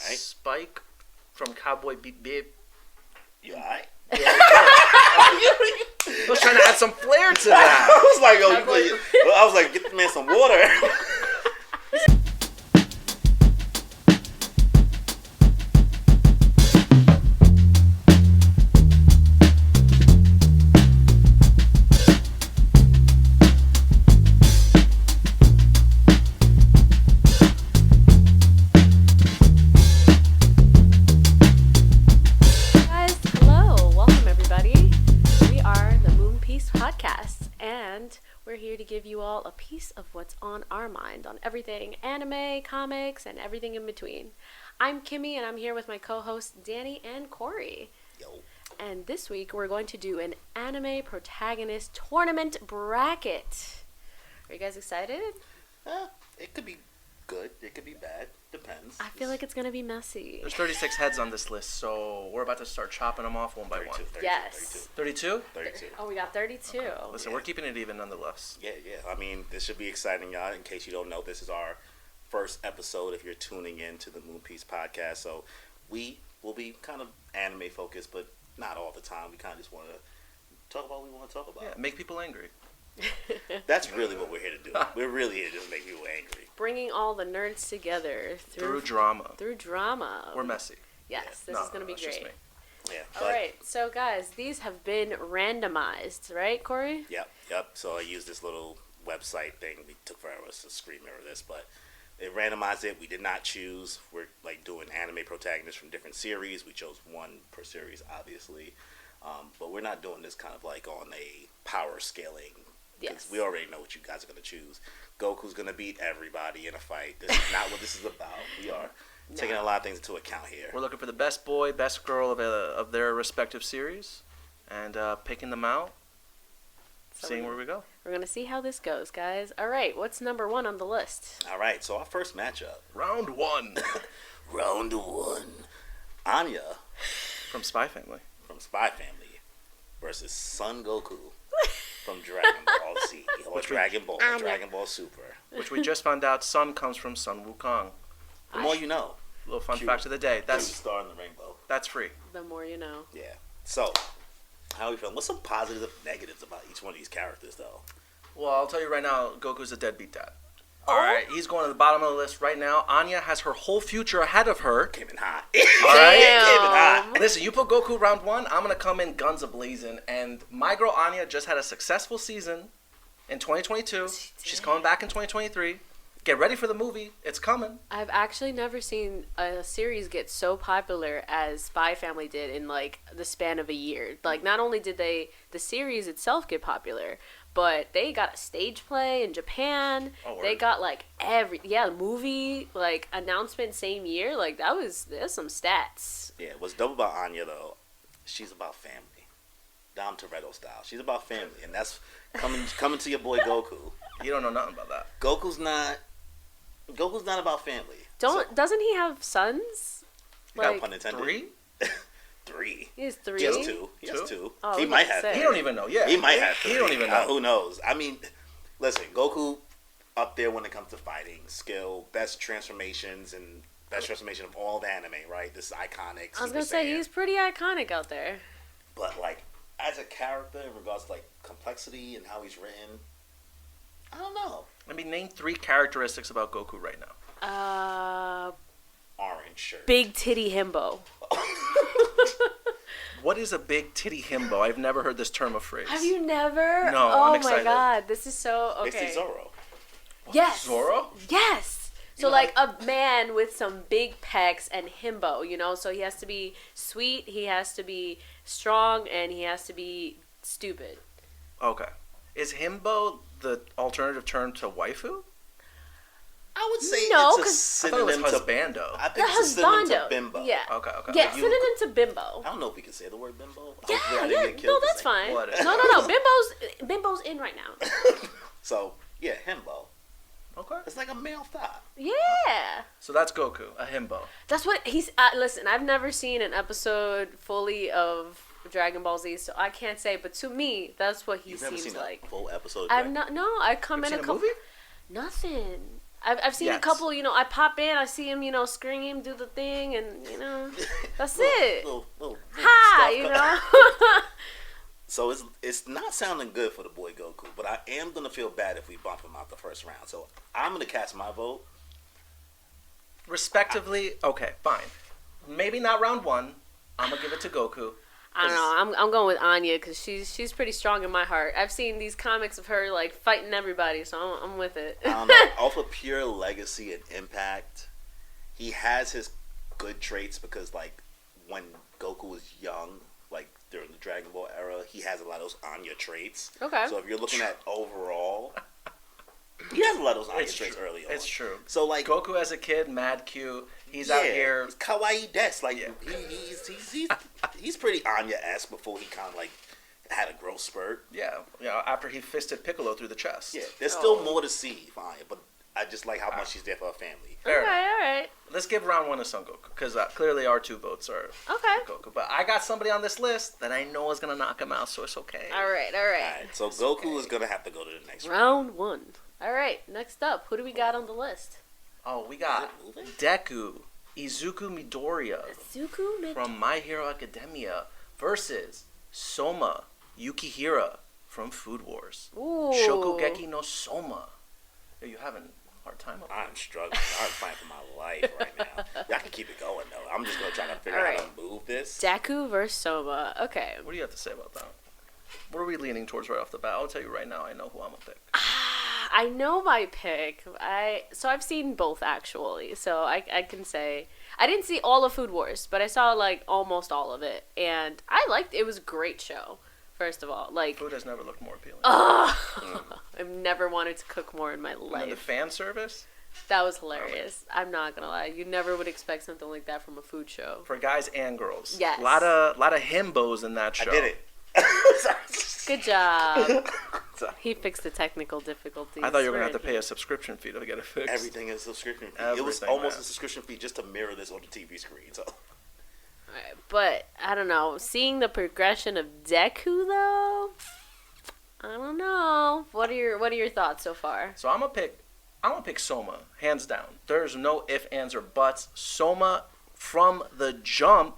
Alright. Spike from Cowboy Bebop. You alright? Yeah, I was trying to add some flair to that. I was like, I was like, get the man some water. Give you all a piece of what's on our mind on everything anime, comics, and everything in between. I'm Kimmy, and I'm here with my co-hosts Danny and Cory. Yo. And this week we're going to do an anime protagonist tournament bracket. Are you guys excited? It could be good. It could be bad. Depends. I feel like it's going to be messy. There's 36 heads on this list, so we're about to start chopping them off one by 32, one. 32, Yes. 32? 32. Oh, we got 32. Okay. Listen, we're keeping it even nonetheless. Yeah. I mean, this should be exciting, y'all. In case you don't know, this is our first episode if you're tuning in to the Moon Piece podcast. So we will be kind of anime focused, but not all the time. We kind of just want to talk about what we want to talk about. Yeah, make people angry. That's really what we're here to do. We're really here to just make people angry. Bringing all the nerds together Through drama. Through drama. We're messy. Yes, this is going to be great. Yeah. All right, so guys, these have been randomized, right, Cory? Yep. So I used this little website thing. We took forever to screen mirror this, but they randomized it. We did not choose. We're like doing anime protagonists from different series. We chose one per series, obviously. But we're not doing this kind of like on a power scaling. Yes. We already know what you guys are going to choose. Goku's going to beat everybody in a fight. This is not what this is about. We are taking a lot of things into account here. We're looking for the best boy, best girl of their respective series, and picking them out, seeing where we go. We're going to see how this goes, guys. All right, what's number one on the list? All right, so our first matchup. Round one. Round one. Anya. From Spy Family. Versus Son Goku. From Dragon Ball Z. Or Dragon Ball Super. Which we just found out Sun comes from Sun Wukong. The more you know. Little fun fact of the day. That's Star in the Rainbow. That's free. The more you know. Yeah. So, how are we feeling? What's some positives and negatives about each one of these characters, though? Well, I'll tell you right now, Goku's a deadbeat dad. All right, he's going to the bottom of the list right now. Anya has her whole future ahead of her. Came in hot. All right? Came in hot. Listen, you put Goku round one, I'm going to come in guns a-blazing. And my girl Anya just had a successful season in 2022. She's coming back in 2023. Get ready for the movie. It's coming. I've actually never seen a series get so popular as Spy Family did in, like, the span of a year. Like, not only did the series itself get popular, but they got a stage play in Japan. Oh, they got, like, movie, like, announcement same year. Like, there's some stats. Yeah, what's dope about Anya, though, she's about family. Dom Toretto style. She's about family, and that's coming to your boy Goku. You don't know nothing about that. Goku's not about family. Doesn't he have sons? Like, pun intended. 3? 3. He has 3? He has 2. He has 2. Oh, he might have 3. He don't even know. Yeah. He might have 3. He don't even know. Who knows? I mean, listen, Goku up there when it comes to fighting, skill, best transformations, and best transformation of all the anime, right? This is iconic. I was going to say, he's pretty iconic out there. But, like, as a character, in regards to, like, complexity and how he's written, I don't know. I mean, name 3 characteristics about Goku right now. Orange shirt. Big titty himbo. What is a big titty himbo? I've never heard this term of phrase. Have you never? No, oh I'm excited. My god, this is so okay. It's Zoro. Yes. Zoro? Yes. So like a man with some big pecs and himbo, you know. So he has to be sweet, he has to be strong, and he has to be stupid. Okay. Is himbo the alternative term to waifu? I would say no, it's a synonym I thought it was husbando. I think it's a synonym to husbando. bimbo. Yeah. Okay. Yeah, synonym to bimbo. I don't know if we can say the word bimbo. Yeah. No, that's fine. Whatever. No. Bimbo's in right now. So yeah, himbo. Okay. It's like a male thought. Yeah. So that's Goku, a himbo. That's what he's. Listen, I've never seen an episode fully of Dragon Ball Z, so I can't say. But to me, that's what he You've never seems seen like. a full episode. I've not. No, I come in a couple. Movie? Nothing. I've seen a Yes. couple, I pop in, I see him, scream, do the thing, and, that's it. Little Ha, stuff. So it's not sounding good for the boy Goku, but I am going to feel bad if we bump him out the first round. So I'm going to cast my vote. Respectively, okay, fine. Maybe not round 1. I'm going to give it to Goku. I don't know. I'm going with Anya because she's pretty strong in my heart. I've seen these comics of her like fighting everybody, so I'm with it. I don't know. Off of pure legacy and impact, he has his good traits because like when Goku was young, like during the Dragon Ball era, he has a lot of those Anya traits. Okay. So if you're looking at overall, he has a lot of those Anya It's traits true. early on. It's true. So like Goku as a kid, mad cute. He's out here. He's kawaii des. Like Yeah. he's pretty Anya-esque before he kind of like had a growth spurt. Yeah, after he fisted Piccolo through the chest. Yeah, there's still more to see for Anya, but I just like how much she's there for her family. Fair Okay, enough. all right. Let's give round 1 to Son Goku because clearly our 2 votes are Okay. Goku. But I got somebody on this list that I know is gonna knock him out, so it's okay. All right. Alright, so Goku is gonna have to go to the next round. Round 1. All right, next up, who do we got on the list? Oh, we got Is it moving? Deku, Izuku Midoriya Zuku from My Hero Academia versus Soma Yukihira from Food Wars. Ooh. Shokugeki no Soma. Are you having a hard time? I'm struggling. I'm fighting for my life right now. Y'all can keep it going though. I'm just gonna try to figure Alright. out how to move this. Deku versus Soma. Okay. What do you have to say about that? What are we leaning towards right off the bat? I'll tell you right now. I know who I'm gonna pick. I know my pick. I've seen both actually, so I can say I didn't see all of Food Wars, but I saw like almost all of it, and I liked it. It was a great show. First of all, like Food has never looked more appealing. I've never wanted to cook more in my And then the life. fan service That was hilarious. I'm not gonna lie. You never would expect something like that from a food show. for guys and girls. Yes. A lot of himbos in that show. I did it. Good job. Sorry. He fixed the technical difficulties. I thought you were gonna have to Right. pay a subscription fee to get it fixed. Everything is a subscription fee. It was Everything, almost man. a subscription fee just to mirror this on the TV screen. So Alright, but I don't know. Seeing the progression of Deku though, I don't know. What are your thoughts so far? So I'm gonna pick Soma, hands down. There's no ifs, ands, or buts. Soma, from the jump,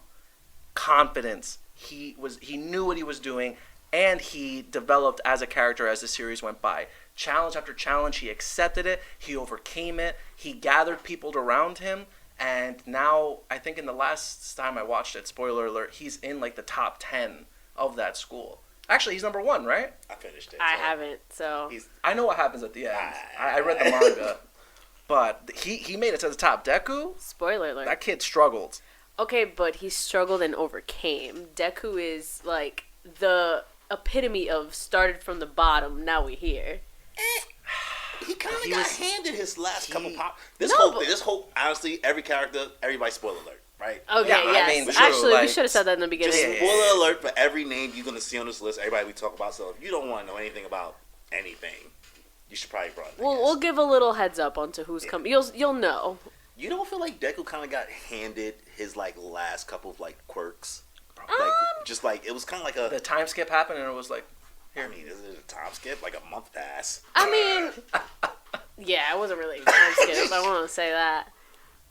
confidence. He knew what he was doing, and he developed as a character as the series went by. Challenge after challenge, he accepted it. He overcame it. He gathered people around him, and now I think in the last time I watched it, spoiler alert, he's in like the top 10 of that school. Actually, he's number 1, right? I finished it. I so haven't, so He's I know what happens at the end. I read the manga, but he made it to the top. Deku, spoiler alert. that kid struggled. Okay, but he struggled and overcame. Deku is like the epitome of started from the bottom, now we're here. he kind of He got was- handed his last couple he- pop. No, but- This whole honestly, every character, everybody spoiler alert, right? Okay, Yeah, I yes. mean, true, Actually, we like, should have said that in the beginning. Just Yeah. spoiler alert for every name you're gonna see on this list. Everybody we talk about. So if you don't want to know anything about anything, you should probably run. I We'll guess. give a little heads up onto who's coming. You'll know. You don't feel like Deku kind of got handed his like last couple of like quirks, like just like it was kind of like The a. time skip happened, and it was like, I mean, is it a time skip? Like a month pass? I mean, yeah, it wasn't really a time skip. I want to say that.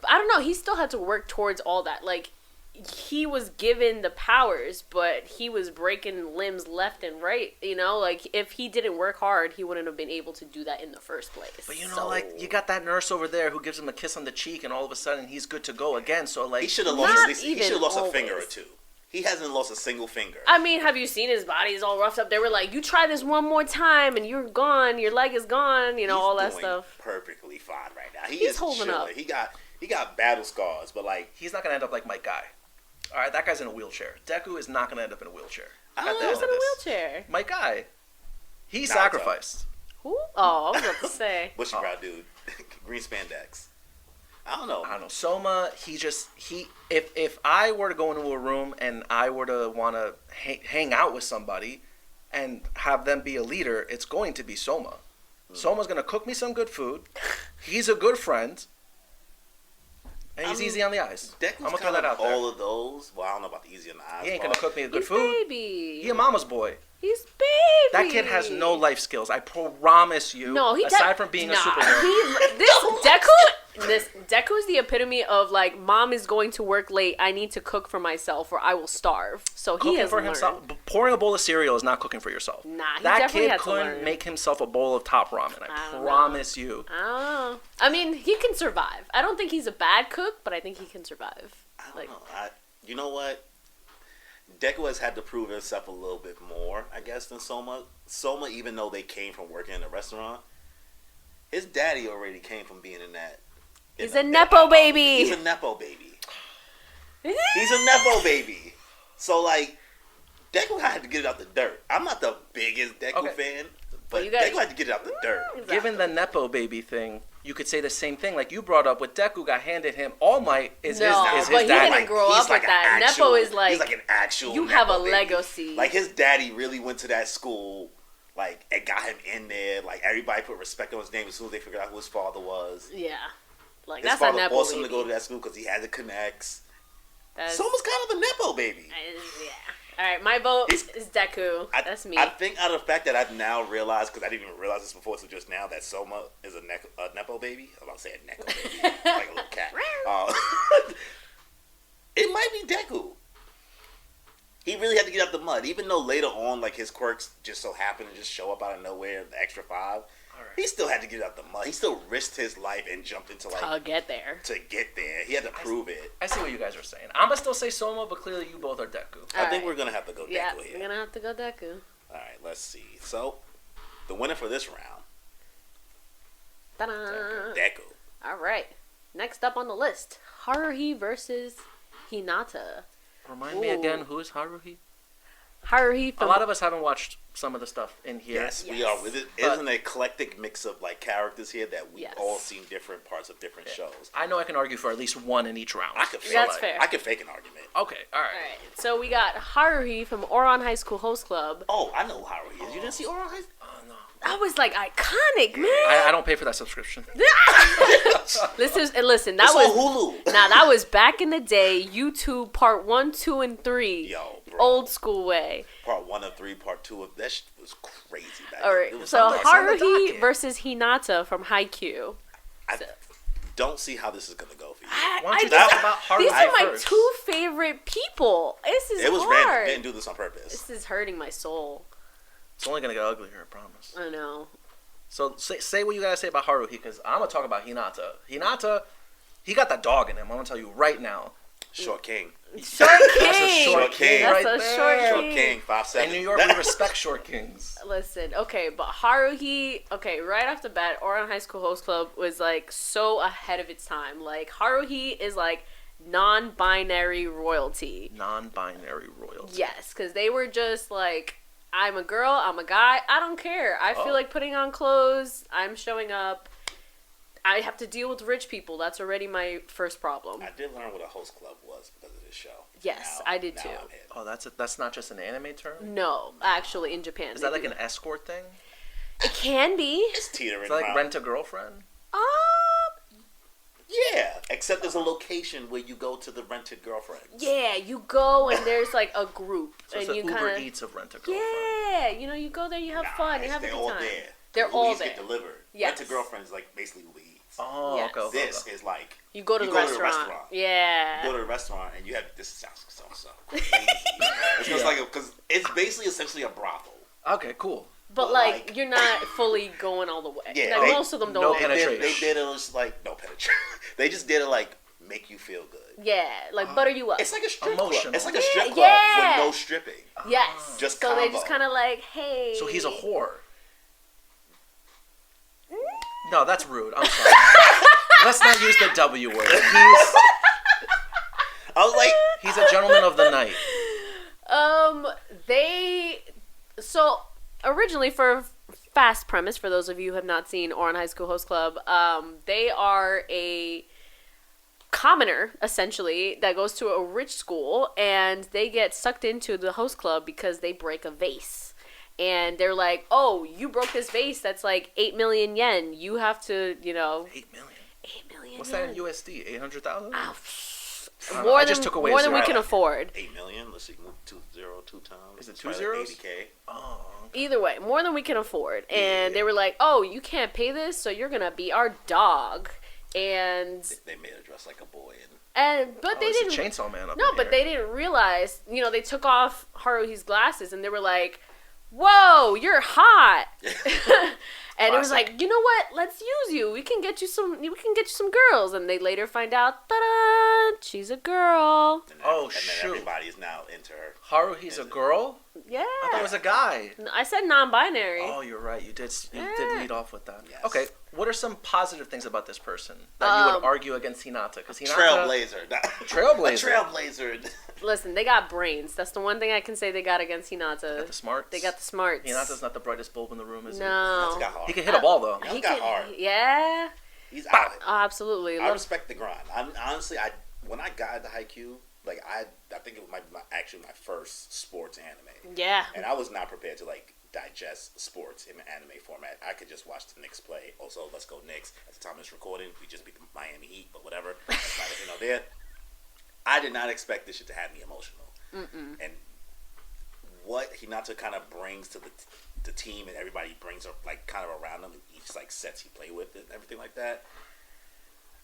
But I don't know. He still had to work towards all that. Like, he was given the powers, but he was breaking limbs left and right. You know, like if he didn't work hard, he wouldn't have been able to do that in the first place. but you know, So- like you got that nurse over there who gives him a kiss on the cheek, and all of a sudden he's good to go again. So like, He should have Not lost at least. He even should have lost a finger or always. two. He hasn't lost a single finger. I mean, have you seen his body? He's all roughed up. They were like, "You try this one more time, and you're gone. Your leg is gone." You know, He's all that doing stuff. perfectly fine right now. He's is holding chilling. up. He got battle scars, but like he's not gonna end up like my guy. All right, that guy's in a wheelchair. Deku is not gonna end up in a wheelchair. I At don't the know. end Who's of in a this. wheelchair? My guy, he Naruto. sacrificed. Who? Oh, I was about to say. bushy Oh. brow dude, green spandex. I don't know. I don't know. Soma, if I were to go into a room and I were to want to hang out with somebody and have them be a leader, it's going to be Soma. Soma's going to cook me some good food. He's a good friend. And he's easy on the eyes. Deku's I'm gonna throw kind that of out there. all of those. Well, I don't know about the easy on the eyes. He ain't gonna cook me good He's food. baby. He a mama's boy. He's baby. That kid has no life skills. I promise you. No, he aside from being a superhero. This Deku is the epitome of like, mom is going to work late. I need to cook for myself, or I will starve. So he Cooking has for learned. himself. Pouring a bowl of cereal is not cooking for yourself. Nah, he that definitely kid had to couldn't learn. make himself a bowl of top ramen. I don't promise you. Oh, I mean, he can survive. I don't think he's a bad cook, but I think he can survive. I don't know. You know what? Deku has had to prove himself a little bit more, I guess, than Soma. Soma, even though they came from working in a restaurant, his daddy already came from being in that. He's a nepo baby. He's a nepo baby. He's a nepo baby. So, like, Deku had to get it out the dirt. I'm not the biggest Deku fan, but Deku had to get it out the dirt. Exactly. Given the nepo baby thing, you could say the same thing. Like you brought up, with Deku got handed him All Might is his but he daddy. didn't grow He's up like with that. actual, Nepo is like, he's like an actual. you Nepo have a baby. legacy. Like his daddy really went to that school, like, and got him in there. Like everybody put respect on his name as soon as they figured out who his father was. yeah, like His that's a father nepo forced baby. him to go to that school because he had the connects. That's, Soma's kind of a nepo baby. yeah. All right, my vote is Deku. That's me. I think out of the fact that I've now realized, because I didn't even realize this before, so just now, that Soma is a nepo baby. I'm about to say a neko baby, like a little cat. It might be Deku. He really had to get out the mud, even though later on, like, his quirks just so happen to just show up out of nowhere, the extra 5. He still had to get out the mud. He still risked his life and jumped into, like, to get there. He had to prove it. I see what you guys are saying. I'm gonna still say Soma, but clearly you both are Deku. I think we're gonna have to go Deku Yeah, here. we're gonna have to go Deku. All right, let's see. So, the winner for this round, Ta-da! Deku. All right. Next up on the list, Haruhi versus Hinata. Remind me again, who is Haruhi? Haruhi from... A lot of us haven't watched some of the stuff in here. Yes, we are. It is an eclectic mix of like characters here that we've all seen different parts of different shows. I know I can argue for at least one in each round. I could fake, That's fair. I could fake an argument. Okay, all right. All right. So we got Haruhi from Ouran High School Host Club. Oh, I know who Haruhi is. You didn't see Ouran High School? Oh, no. That was like iconic, man. I don't pay for that subscription. Listen. That It's was on Hulu. Now that was back in the day. YouTube Part 1, 2, and 3. Yo, bro. Old school way. Part 1 of 3, Part 2 of that shit was crazy back All then. right. It was So nuts. Haruhi versus Hinata from Haikyuu. I don't see how this is gonna go for you. Why don't you talk about Haruhi These are my first? 2 favorite people. This is It was hard. random. They didn't do this on purpose. This is hurting my soul. It's only gonna get uglier, I promise. I know. So say what you gotta say about Haruhi, because I'm gonna talk about Hinata. Hinata, he got that dog in him. I'm gonna tell you right now. Short King. Short King. That's a short king That's right a there. short Short King, 5'7". In New York, we respect short kings. Listen, okay, but Haruhi, right off the bat, Ouran High School Host Club was like so ahead of its time. Like Haruhi is like non-binary royalty. Non-binary royalty. Yes, because they were just like, I'm a girl, I'm a guy, I don't care. I feel like putting on clothes, I'm showing up. I have to deal with rich people. That's already my first problem. I did learn what a host club was because of this show. Yes, I did too. I'm hip. Oh, that's not just an anime term? No, actually, in Japan. Is that like an escort thing? It can be. It's teetering It's like around. rent a girlfriend? Yeah, except there's a location where you go to the rented girlfriend. Yeah, you go and there's like a group, So and it's you Uber kind of Eats of rent a girlfriend. yeah, you go there, you have fun, you have a they're good all time. there. They're The all Uber Eats there. get delivered. Yes. Rented girlfriend is like basically Uber Eats. Oh, Yes. okay. This is like You go to the restaurant. Yeah. You go to a restaurant and you have this sounds so crazy. It's just like because it's basically essentially a brothel. Okay, cool. But like you're not fully going all the way. Yeah, like, they- most of them no don't. penetration. They did it just like no penetration. They just did it like make you feel good. Yeah, like butter you up. It's like a strip Emotional. club. It's like a strip club Yeah. with no stripping. Yes. Just so they combo. just kind of like, hey. So he's a whore. No, that's rude. I'm sorry. Let's not use the W word. I was like, He's a gentleman of the night. So originally, for fast premise, for those of you who have not seen Ouran High School Host Club, they are a commoner essentially that goes to a rich school, and they get sucked into the host club because they break a vase. And they're like, oh, you broke this vase that's like 8 million yen. You have to, 8 million. $8 million. What's that in USD? 800,000? More just took away more than we zero. can afford. 8 million. Let's see, move 2 times. Is it It's two probably zeros? Like 80K. Oh. Either way, more than we can afford. And they were like, "Oh, you can't pay this, so you're gonna be our dog." And They made her dress like a boy. but they it's a didn't. Chainsaw Man up No, in but here. they didn't realize. You know, they took off Haruhi's glasses, and they were like, "Whoa, you're hot." And it was Classic. like, you know what? Let's use you. We can get you some. We can get you some girls. And they later find out, ta-da, she's a girl. And Oh, then shoot. everybody is now into her. Haruhi's a girl? Yeah. I thought it was a guy. I said non-binary. Oh, you're right. You did Yeah. lead off with that. Yes. Okay, what are some positive things about this person that you would argue against Hinata? Because Hinata... Trailblazer. Trailblazer. A trailblazer. Listen, they got brains. That's the one thing I can say they got against Hinata. Got the smarts. They got the smarts. Hinata's not the brightest bulb in the room, is he? No. That's got hard. He can hit a ball, though. He got hard. Yeah. He's out. Oh, absolutely. I respect the grind. Honestly, when I got into Haikyuu, like I think it was actually my first sports anime, Yeah. and I was not prepared to like digest sports in an anime format. I could just watch the Knicks play. Also, let's go Knicks. At the time of this recording, we just beat the Miami Heat, but whatever. That's neither here nor there. I did not expect this shit to have me emotional. And what Hinata kind of brings to the team, and everybody brings up like kind of around them, and each like sets he play with and everything like that.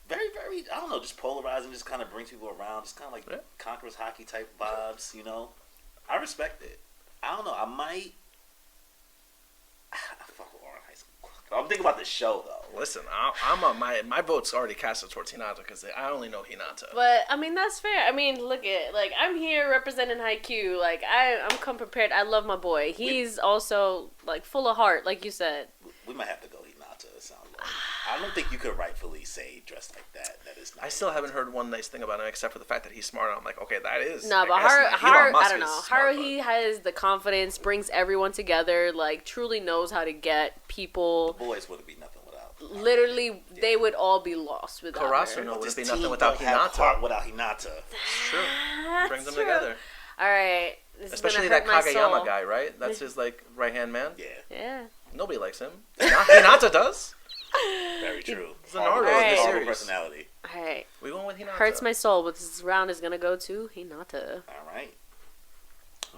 Very, very, I don't know, just polarizing, just kind of brings people around, just kind of like Conqueror's hockey type vibes, you know. I respect it. I don't know, I might. Fuck with Orange High School. I'm thinking about the show though. Listen, my vote's already casted towards Hinata because I only know Hinata. But I mean that's fair. I mean, look at like I'm here representing Haikyuu. Like I'm come prepared. I love my boy. He's also like full of heart, like you said. We might have to go Hinata. It sounds like. I don't think you could rightfully say dressed like that. That is not. I still haven't heard one nice thing about him except for the fact that he's smart. I'm like, okay, that is. No, but Elon I Musk don't is know. smart, Haruhi has the confidence, brings everyone together. Like truly knows how to get people. The boys wouldn't be nothing without. Literally, they would all be lost without Karasu her. no would This be team nothing without don't have heart Hinata. without Hinata. It's true. That's Brings them true. together. All right. This Especially is gonna that hurt my soul. Kageyama guy, right? That's his like right hand man. Yeah, Yeah. Nobody likes him. Hinata does. very true. He's the Naruto of the Horrible series. personality. All right. We going with Hinata. Hurts my soul, but this round is gonna go to Hinata. All right.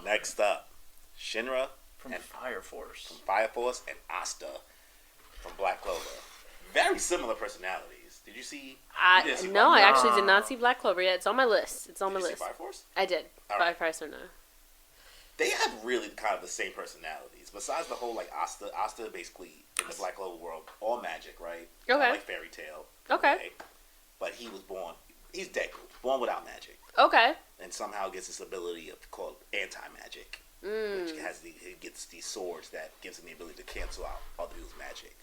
Next up, Shinra from and Fire Force. from Fire Force and Asta from Black Clover. Very similar personalities. Did you see? You didn't see No, I Black actually Clover? did not see Black Clover yet. It's on my list. It's on Did my you see list. Fire Force? I did. All By right. price or no. They have really kind of the same personalities. Besides the whole like Asta basically in the Black Clover world, all magic, right? Okay. Like fairy tale. Okay. But he was born. He's Deku, born without magic, Okay. and somehow gets this ability of called anti-magic, which he gets these swords that gives him the ability to cancel out other people's magic.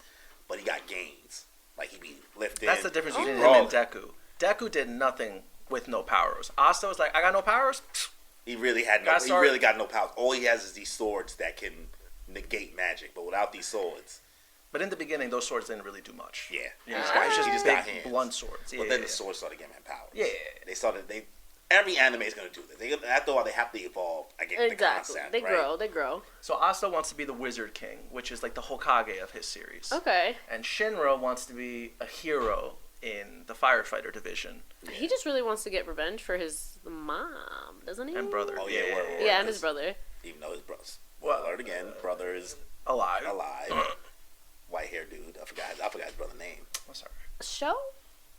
But he got gains. Like he be lifted. That's the difference between him brawling. and Deku. Deku did nothing with no powers. Asta was like, I got no powers. He really had no. He really got no powers. All he has is these swords that can negate magic. But without these swords, But in the beginning, those swords didn't really do much. yeah, You know, he it's just just big, got hands. blunt swords. Yeah, But then yeah, the swords started giving him powers. Yeah. They started. Every anime is going to do this. After a while, they have to evolve against the Exactly. concept. They right? grow. They grow. So Asta wants to be the Wizard King, which is like the Hokage of his series. Okay. And Shinra wants to be a hero in the firefighter division. He just really wants to get revenge for his mom, doesn't he? And brother. Oh yeah, word. Yeah, and his brother. Even though his brother's Well, alert again, brother is Alive. alive. White haired dude. I forgot his brother's name. I'm sorry. Show?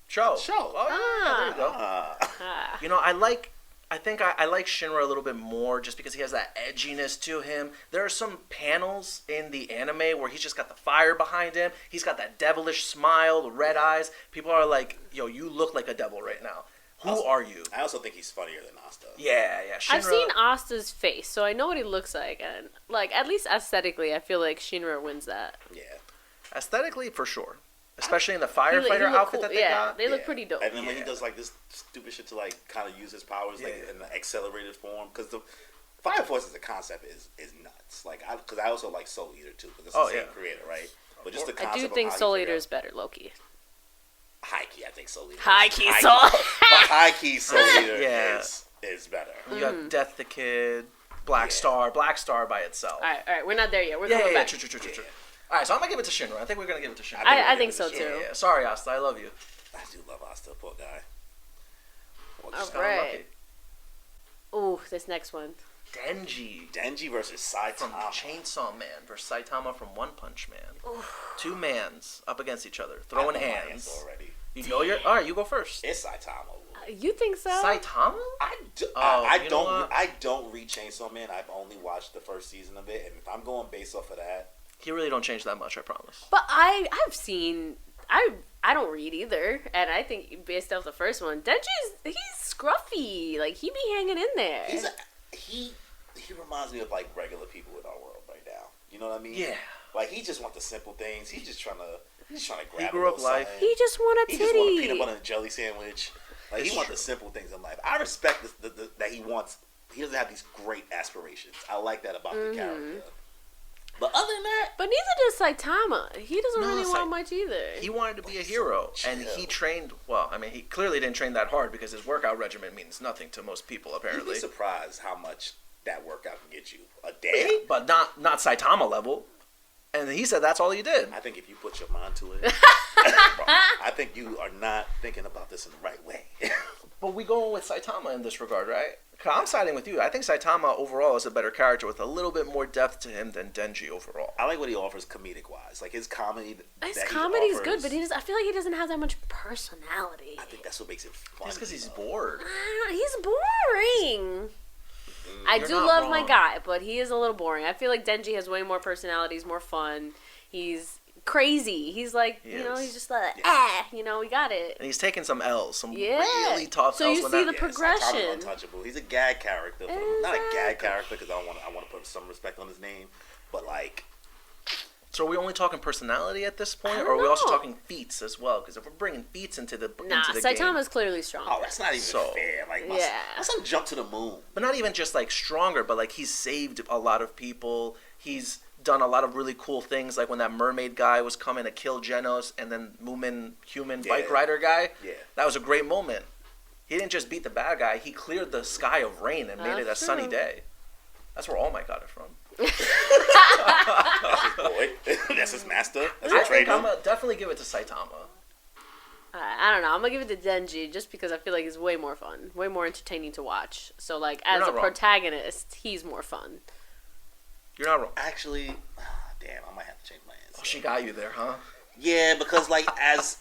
Show. Show. Oh, yeah, there you go. Ah. You know, I like Shinra a little bit more just because he has that edginess to him. There are some panels in the anime where he's just got the fire behind him. He's got that devilish smile, the red eyes. People are like, yo, you look like a devil right now. Who are you? I also think he's funnier than Asta. Yeah. Shinra, I've seen Asta's face, so I know what he looks like, and like at least aesthetically, I feel like Shinra wins that. Yeah. aesthetically, for sure. Especially in the He firefighter look outfit cool. that they yeah, got. they look pretty dope. And then when he Yeah. does like this stupid shit to like kind of use his powers like Yeah. in the accelerated form, because the Fire Force as a concept is nuts. Like because I also like Soul Eater too, because it's the same creator, right? But just the concept I do of think how he Soul figured Eater out- is better, Loki. High key, I think Soul Eater. High key Soul. But high key Soul Eater Yeah. is better. You got Death the Kid, Black Star by itself. All right, we're not there yet. We're Yeah, coming yeah, back. true. All right, so I'm gonna give it to Shinra. I think we're gonna give it to Shinra. I think so too. Yeah. Sorry, Asta, I love you. I do love Asta, poor guy. Well, All just right. Ooh, this next one. Denji versus from Saitama. Chainsaw Man versus Saitama from One Punch Man. Oof. Two mans up against each other, I throwing know my hands. answer already. You know your. All right, you go first. It's Saitama. You think so? Saitama? I don't read Chainsaw Man. I've only watched the first season of it, and if I'm going based off of that, He really don't change that much, I promise. But I've seen I don't read either, and I think based off the first one, he's scruffy. Like he be hanging in there. He reminds me of like regular people in our world right now. You know what I mean? Yeah. Like he just wants the simple things. He's just trying to grab. He grew up life. He just want a titty. He just want a peanut butter and jelly sandwich. Like he wants the simple things in life. I respect that he wants. He doesn't have these great aspirations. I like that about the character. But other than that, but neither does Saitama. He doesn't really want much either. He wanted to be a hero, and he trained. Well, I mean, he clearly didn't train that hard because his workout regimen means nothing to most people. Apparently, you'd be surprised how much that workout can get you a day. But not Saitama level. And he said that's all he did. I think if you put your mind to it, I think you are not thinking about this in the right way. But we going with Saitama in this regard, right? 'Cause I'm siding with you. I think Saitama overall is a better character with a little bit more depth to him than Denji overall. I like what he offers comedic wise, like his comedy. His comedy's good, but I feel like he doesn't have that much personality. I think that's what makes it fun. Just because he's bored. He's boring. I do not love wrong. my guy, but he is a little boring. I feel like Denji has way more personality. He's more fun. He's crazy. He's like, he's just like, we got it. And he's taking some L's, some really tough so L's. you see the progression. Saitama's untouchable. He's a gag character. Not a gag character because I want to put some respect on his name, but like. So are we only talking personality at this point, or are we also talking feats as well? Because if we're bringing feats into the game, Saitama's clearly strong. Oh, that's not even fair. Like, my son jumped to the moon. But not even just like stronger, but like he's saved a lot of people. He's done a lot of really cool things, like when that mermaid guy was coming to kill Genos, and then Moomin human bike rider guy. Yeah, that was a great moment. He didn't just beat the bad guy; he cleared the sky of rain and made it a sunny day. That's where all my got it from. That's his boy. That's his master. That's I his think trainer. I'm gonna definitely give it to Saitama. I don't know. I'm gonna give it to Denji just because I feel like he's way more fun, way more entertaining to watch. So like as a protagonist, he's more fun. You're not wrong. Actually, damn, I might have to change my answer. Oh, she got you there, huh? Yeah, because like as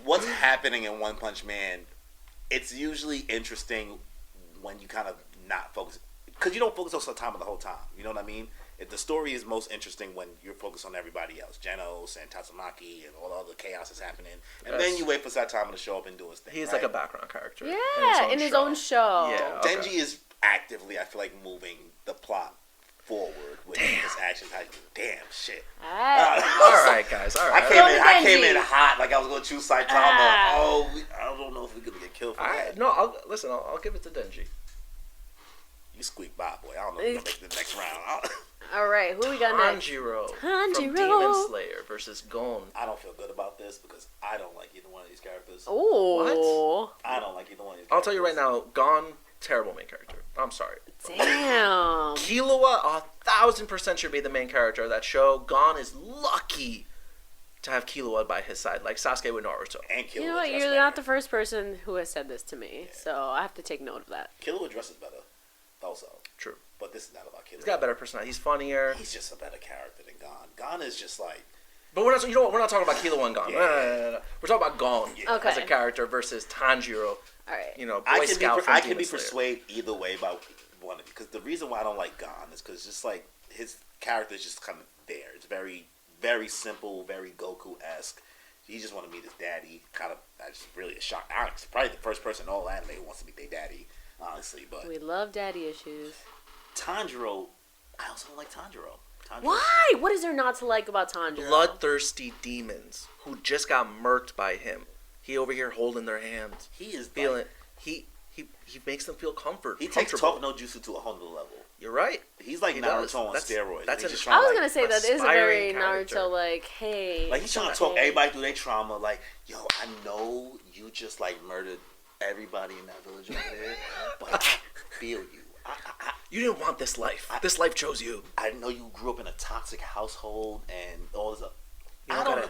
what's happening in One Punch Man, it's usually interesting when you kind of not focus, because you don't focus on Saitama the whole time. You know what I mean? If the story is most interesting when you're focused on everybody else, Genos and Tatsumaki and all the other chaos is happening, and then you wait for Saitama to show up and do his thing. He's like a background character. Yeah, in his own show. Yeah, Denji is actively, I feel like, moving the plot forward with his actions. Damn shit. All right, guys. All right. I came in hot, like I was gonna choose Saitama. I don't know if we're gonna get killed for that. No, I'll give it to Denji. You squeak by, boy. I don't know if you're gonna make the next round. All right, who we got next? Tanjiro from Demon Slayer versus Gon. I don't feel good about this because I don't like either one of these characters. Oh, what? I don't like either one of these characters. I'll tell you right now, Gon, terrible main character. I'm sorry. Damn. Killua 1,000% should be the main character of that show. Gon is lucky to have Killua by his side, like Sasuke with Naruto. And Killua, you know what? You're not the first person who has said this to me, so I have to take note of that. Killua dresses better, also. True. But this is not about Killua. He's got better personality. He's funnier. He's just a better character than Gon. Gon is just like. But we're not. You know what? We're not talking about Killua and Gon. No. We're talking about Gon as a character versus Tanjiro. All right. You know, Boy Scout from I can Demon be Slayer. persuaded either way about one of, because the reason why I don't like Gon is because just like his character is just kind of there. It's very, very simple, very Goku-esque. He just want to meet his daddy. Kind of, that's really a shock. Alex, probably the first person in all anime who wants to meet their daddy, honestly. But we love daddy issues. Tanjiro, I also don't like Tanjiro. Why? What is there not to like about Tanjiro? Bloodthirsty demons who just got murked by him. He over here holding their hands. He is feeling. He makes them feel comfort. He takes Talk No Jutsu to a whole new level. You're right. He's like Naruto on steroids. I was gonna say that is a very Naruto like, hey. Like he's trying to talk everybody through their trauma. Like, yo, I know you just like murdered everybody in that village over there, but I feel you. You didn't want this life. This life chose you. I know you grew up in a toxic household and all this. I don't know.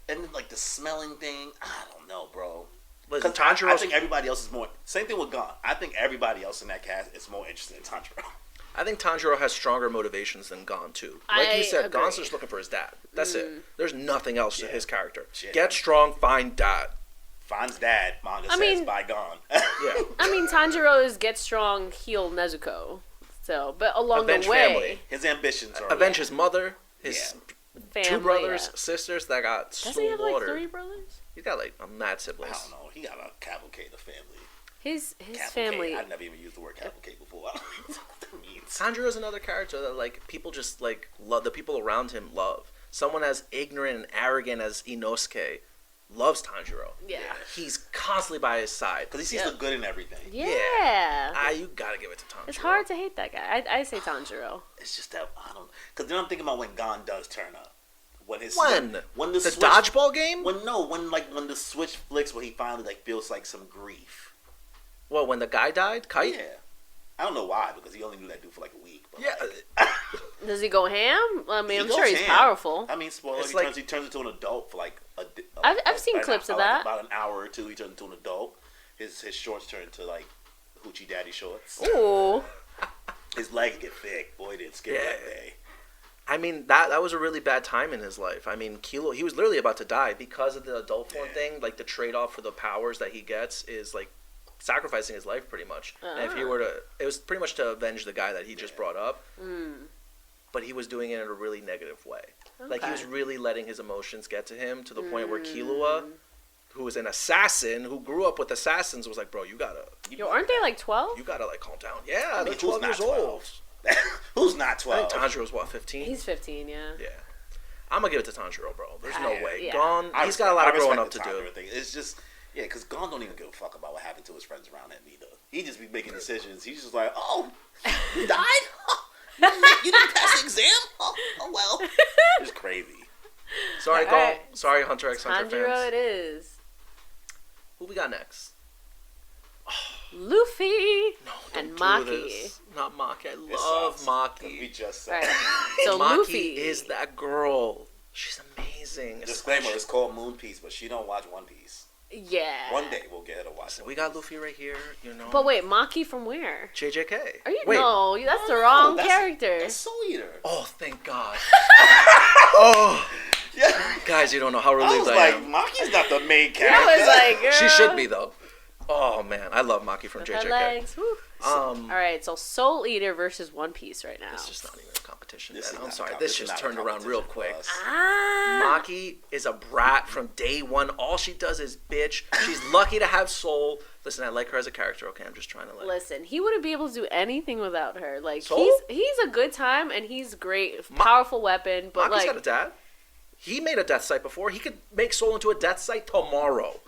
And like the smelling thing. I don't know, bro. Listen, Because I think everybody else is more. Same thing with Gon. I think everybody else in that cast is more interested in Tanjiro. I think Tanjiro has stronger motivations than Gon too. Like you said, agree. Gon's just looking for his dad. That's it. There's nothing else to his character. Shit. Get strong, find dad. Finds dad. Manga says mean- by Gon. Yeah. I mean, Tanjiro is get strong, heal Nezuko. So, but along Avenge the way, family. His ambitions are Avenge his mother, his family, two brothers, yeah. sisters that got Doesn't he have like slaughtered. 3 brothers? He's got like mad I siblings. don't know. He got a cavalcade of family. His Cavalcade. family. I've never even used the word cavalcade before. I don't know what that means. Tanjiro is another character that like people just like love. The people around him love. Someone as ignorant and arrogant as Inosuke loves Tanjiro. Yeah. He's constantly by his side. Because he sees the good in everything. Yeah. You gotta give it to Tanjiro. It's hard to hate that guy. I say Tanjiro. It's just that I don't. Because then I'm thinking about when Gon does turn up. When the switch, dodgeball game? when the switch flicks, when he finally like feels like some grief. Well, when the guy died, Kite. Yeah, I don't know why because he only knew that dude for like a week. But Yeah, like, Does he go ham? I mean, he I'm goes sure he's ham. powerful. I mean, spoiler. It's He turns into an adult for like I've seen clips of that. About an hour or two, he turns into an adult. His shorts turn into like hoochie daddy shorts. Ooh. His legs get thick. Boy, did it skip that day. I mean, that was a really bad time in his life. I mean, Kilo, he was literally about to die because of the adult form thing. Like, the trade-off for the powers that he gets is, like, sacrificing his life, pretty much. And if he were to... It was pretty much to avenge the guy that he just brought up. But he was doing it in a really negative way. Like, he was really letting his emotions get to him to the point where Killua, who was an assassin, who grew up with assassins, was like, bro, you gotta... Yo, aren't they like 12? You gotta, like, calm down. Yeah, I mean, they're 12 years old. Who's not I 12? think Tanjiro's, what, 15? He's 15, yeah. Yeah. I'm gonna give it to Tanjiro, bro. There's no way. Yeah. Gon, I he's got a lot of respect growing up the to do. Tanjiro thing. It's just, yeah, because Gon don't even give a fuck about what happened to his friends around him either. He just be making decisions. He's just like, oh, you died? You didn't pass the exam? Oh well. It's crazy. Sorry, Gon. Alright. Sorry, Hunter x Hunter Tanjiro fans. it is. Who we got next? Luffy No, and don't do Maki. this. Not Maki. I It love sucks, 'cause We Maki. just said. Right. So Maki Luffy is that girl. She's amazing. Disclaimer: it's called Moon Piece, but she don't watch One Piece. Yeah. One day we'll get her to watch it. We got Luffy right here, you know. But wait, Maki from where? JJK. Are you? Wait. No, that's the wrong that's- character. That's Soul Eater. Oh, thank God. Oh, Yeah. guys, you don't know how I relieved was I like, am. Maki's not the main I character. was like, girl. She should be though. Oh man, I love Maki from With her JJK. legs. Whew. All Um, right, so Soul Eater versus One Piece right now. It's just not even a competition. This man. is I'm not sorry. a This competition, just not a turned around real competition quick. for us. Ah. Maki is a brat from day one. All she does is bitch. She's lucky to have soul. Listen, I like her as a character. Okay, I'm just trying to like. Listen, he wouldn't be able to do anything without her. Like Soul? he's a good time and he's great, powerful weapon. But Maki's like, got a dad. He made a death site before. He could make soul into a death site tomorrow.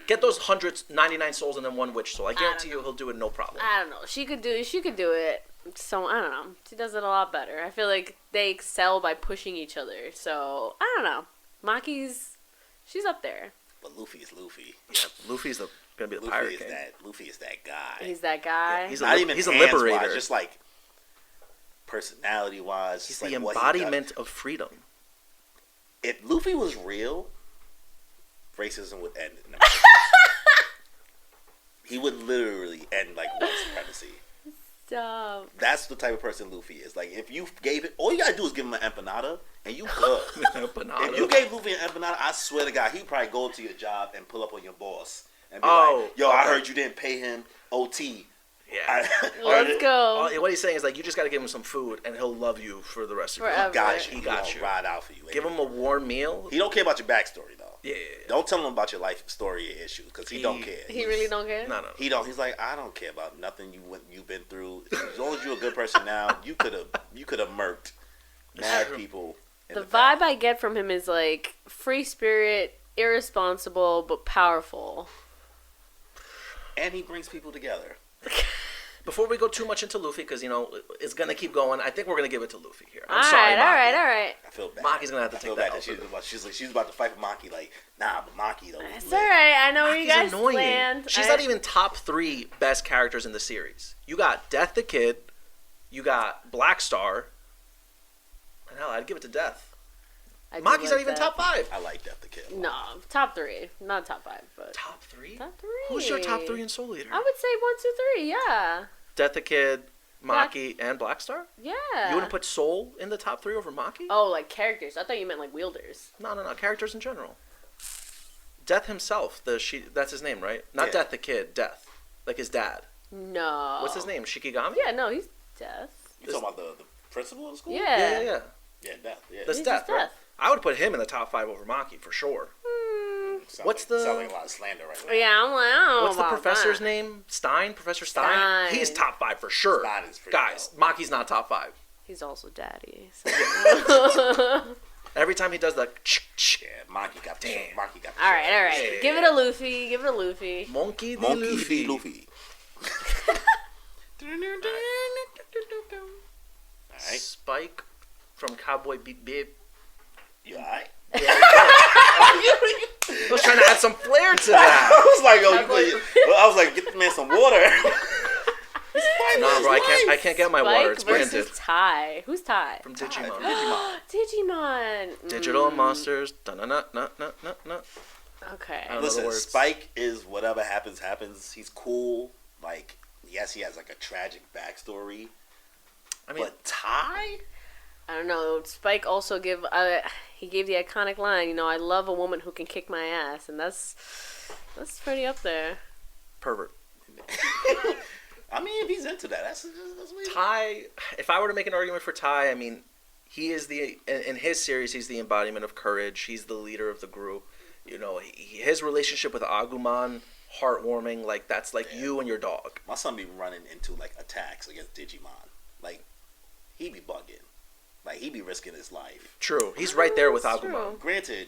Get those 199 souls and then one witch soul. I guarantee you he'll do it no problem. I don't know. She could do it. So I don't know. She does it a lot better. I feel like they excel by pushing each other. So I don't know. She's up there. But Luffy is Luffy. Yeah, Luffy's gonna be the Luffy pirate is king. Luffy is that guy. He's that guy. He's Not a even he's a hands-wise, liberator. just like personality wise. He's like the what he does. embodiment of freedom. If Luffy was real, racism would end. In he would literally end like white supremacy. Stop. That's the type of person Luffy is. Like if you gave it, all you gotta do is give him an empanada, and you good. If you gave Luffy an empanada, I swear to God, he'd probably go to your job and pull up on your boss and be like, "Yo, I heard you didn't pay him OT." Yeah. Let's go. What he's saying is like you just got to give him some food and he'll love you for the rest of your life. Forever. Got you. He got gonna you. Ride out for you. Give him a warm meal. He don't care about your backstory though. Yeah. Don't tell him about your life story or issues because he don't care. He really don't care. No. He don't. He's like, I don't care about nothing you've been through. As long as you're a good person now, you could have murked mad people. The vibe I get from him is like free spirit, irresponsible but powerful. And he brings people together. Before we go too much into Luffy, because, you know, it's going to keep going, I think we're going to give it to Luffy here. I'm All sorry, right, Maki. all right. I feel bad. Maki's going to have to I take feel that bad out. that she's about to fight with Maki. Like, nah, but Maki though. That's all right. I know where you Maki's guys annoying. stand. She's not even top 3 best characters in the series. You got Death the Kid. You got Black Star. And hell, I'd give it to Death. I do Maki's not like even that. top 5. I like Death the Kid. No, top 3, not top 5, but Top 3? top 3. Who's your top 3 in Soul Eater? I would say 1, 2, 3. Yeah. Death the Kid, Maki, and Blackstar? Yeah. You wouldn't put Soul in the top 3 over Maki? Oh, like characters. I thought you meant like wielders. No. Characters in general. Death himself, that's his name, right? Not Yeah. Death the Kid, Death. Like his dad. No. What's his name? Shikigami? Yeah, no, he's Death. You talking about the principal of the school? Yeah. Yeah. Yeah, Death. Yeah. That's He's Death, just right? Death. I would put him in the top 5 over Maki for sure. What's the- sound like a lot of slander right now? Yeah, I'm like, I don't know What's the about professor's that. name? Stein? Professor Stein? Stein. He's top 5 for sure. Stein is pretty Guys, dope. Maki's not top 5. He's also daddy. So. Every time he does the Yeah, Maki got the show. Damn. Maki got the All right. Yeah. Give it a Luffy. Give it a Luffy. Monkey D. Monkey Luffy. D. Luffy. Alright. Spike from Cowboy Beep Beep. You alright? I was trying to add some flair to that. I was like, I was like, get the man some water. No, bro, I can't get my water. It's Spike versus branded. Tai. Who's Tai? From Digimon. Digimon. Digital monsters. Da-na-na-na-na-na-na. Okay. I don't know the Listen, words. Spike is whatever happens, happens. He's cool. Like, yes, he has like a tragic backstory. I mean, But Ty? I don't know. Spike also gave he gave the iconic line. You know, I love a woman who can kick my ass, and that's pretty up there. pervert. I mean, if he's into that, that's what he... Ty, if I were to make an argument for Ty, I mean, he is in his series, he's the embodiment of courage. He's the leader of the group. You know, his relationship with Agumon, heartwarming. Like, that's like you and your dog. My son be running into, like, attacks against Digimon. Like, he be bugging. Like, he be risking his life. True. He's right there with That's Agumon. true. Granted,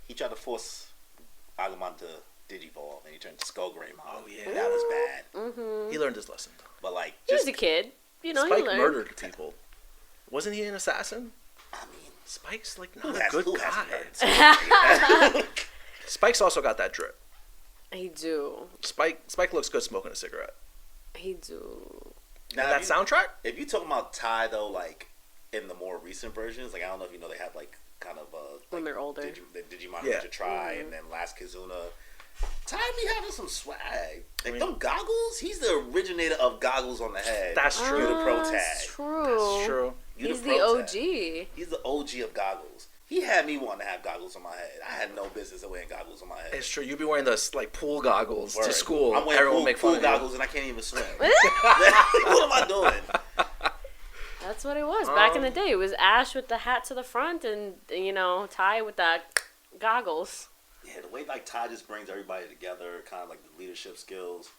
he tried to force Agumon to Digivolve, and he turned to Skullgrimon. Oh, yeah. That was bad. Mm-hmm. He learned his lesson. But, like, He was just... a kid. You know, Spike he learned. murdered people. Wasn't he an assassin? I mean, Spike's like who not has, a good who guy. hasn't heard it? Spike's also got that drip. He do. Spike looks good smoking a cigarette. He do. Now, And that soundtrack? If you talking about Ty, though, like, in the more recent versions, like, I don't know if you know, they have, like, kind of, When they're older. the Digimon Yeah. Ninja Try, and then Last Kizuna. Ty be having some swag. Like, I mean- them goggles, he's the originator of goggles on the head. That's true. You're the pro That's tag. true. That's true. You He's pro the tag. OG. He's the OG of goggles. He had me wanting to have goggles on my head. I had no business of wearing goggles on my head. It's true. You'd be wearing those like pool goggles Word. to school. I'm wearing Everyone pool, make fun pool of you. goggles and I can't even swim. What am I doing? That's what it was. Back in the day, it was Ash with the hat to the front and, you know, Ty with the goggles. Yeah, the way like Ty just brings everybody together, kind of like the leadership skills.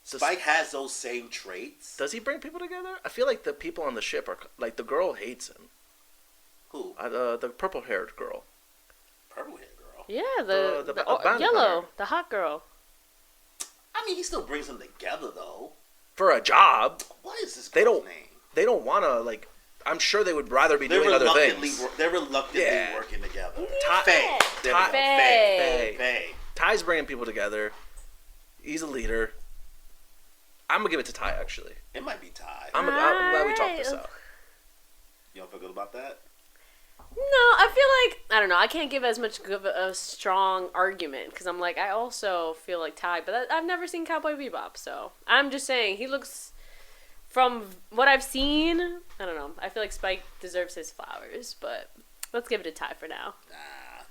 Does- Spike has those same traits. Does he bring people together? I feel like the people on the ship are like the girl hates him. Who? The purple haired girl. Purple hair girl. Yeah, The the bandit yellow, hunter. the hot girl. I mean, he still brings them together though. For a job, What is this They girl's don't- name? they don't want to like. I'm sure they would rather be They're doing other reluctantly, things. they're reluctantly Yeah. working together. Ty- Faye. There we Ty- go. Faye. Faye. Ty's bringing people together. He's a leader. I'm gonna give it to Ty actually. It might be Ty. I'm glad we talked this Alright. out. You don't feel good about that? No, I feel like, I don't know, I can't give as much of a strong argument because I'm like, I also feel like Ty, but I've never seen Cowboy Bebop, so I'm just saying he looks, from what I've seen, I don't know, I feel like Spike deserves his flowers, but let's give it a Ty for now. Nah.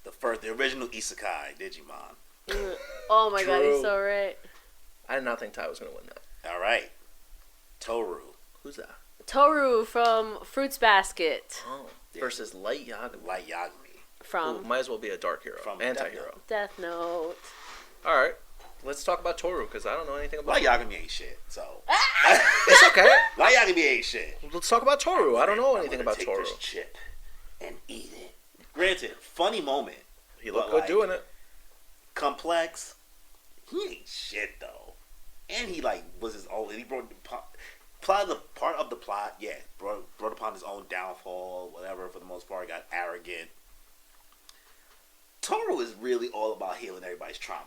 The original Isekai, Digimon. Oh my god, he's True. so right. I did not think Ty was gonna win that. All right. Tohru. Who's that? Tohru from Fruits Basket. Oh, versus Light Yagami. Light Yagami. From Might as well be a dark hero, From anti-hero. Death Note. All right, let's talk about Tohru because I don't know anything about. Light Yagami ain't shit, so. It's okay. Light Yagami ain't shit. Let's talk about Tohru. I don't know I'm anything gonna about take Tohru. this chip and eat it. Granted, funny moment. He looked but, good like, doing it. Complex. He ain't shit though, and he like was his own. He brought part of the plot. Yeah, brought upon his own downfall. Whatever. For the most part, got arrogant. Tohru is really all about healing everybody's trauma,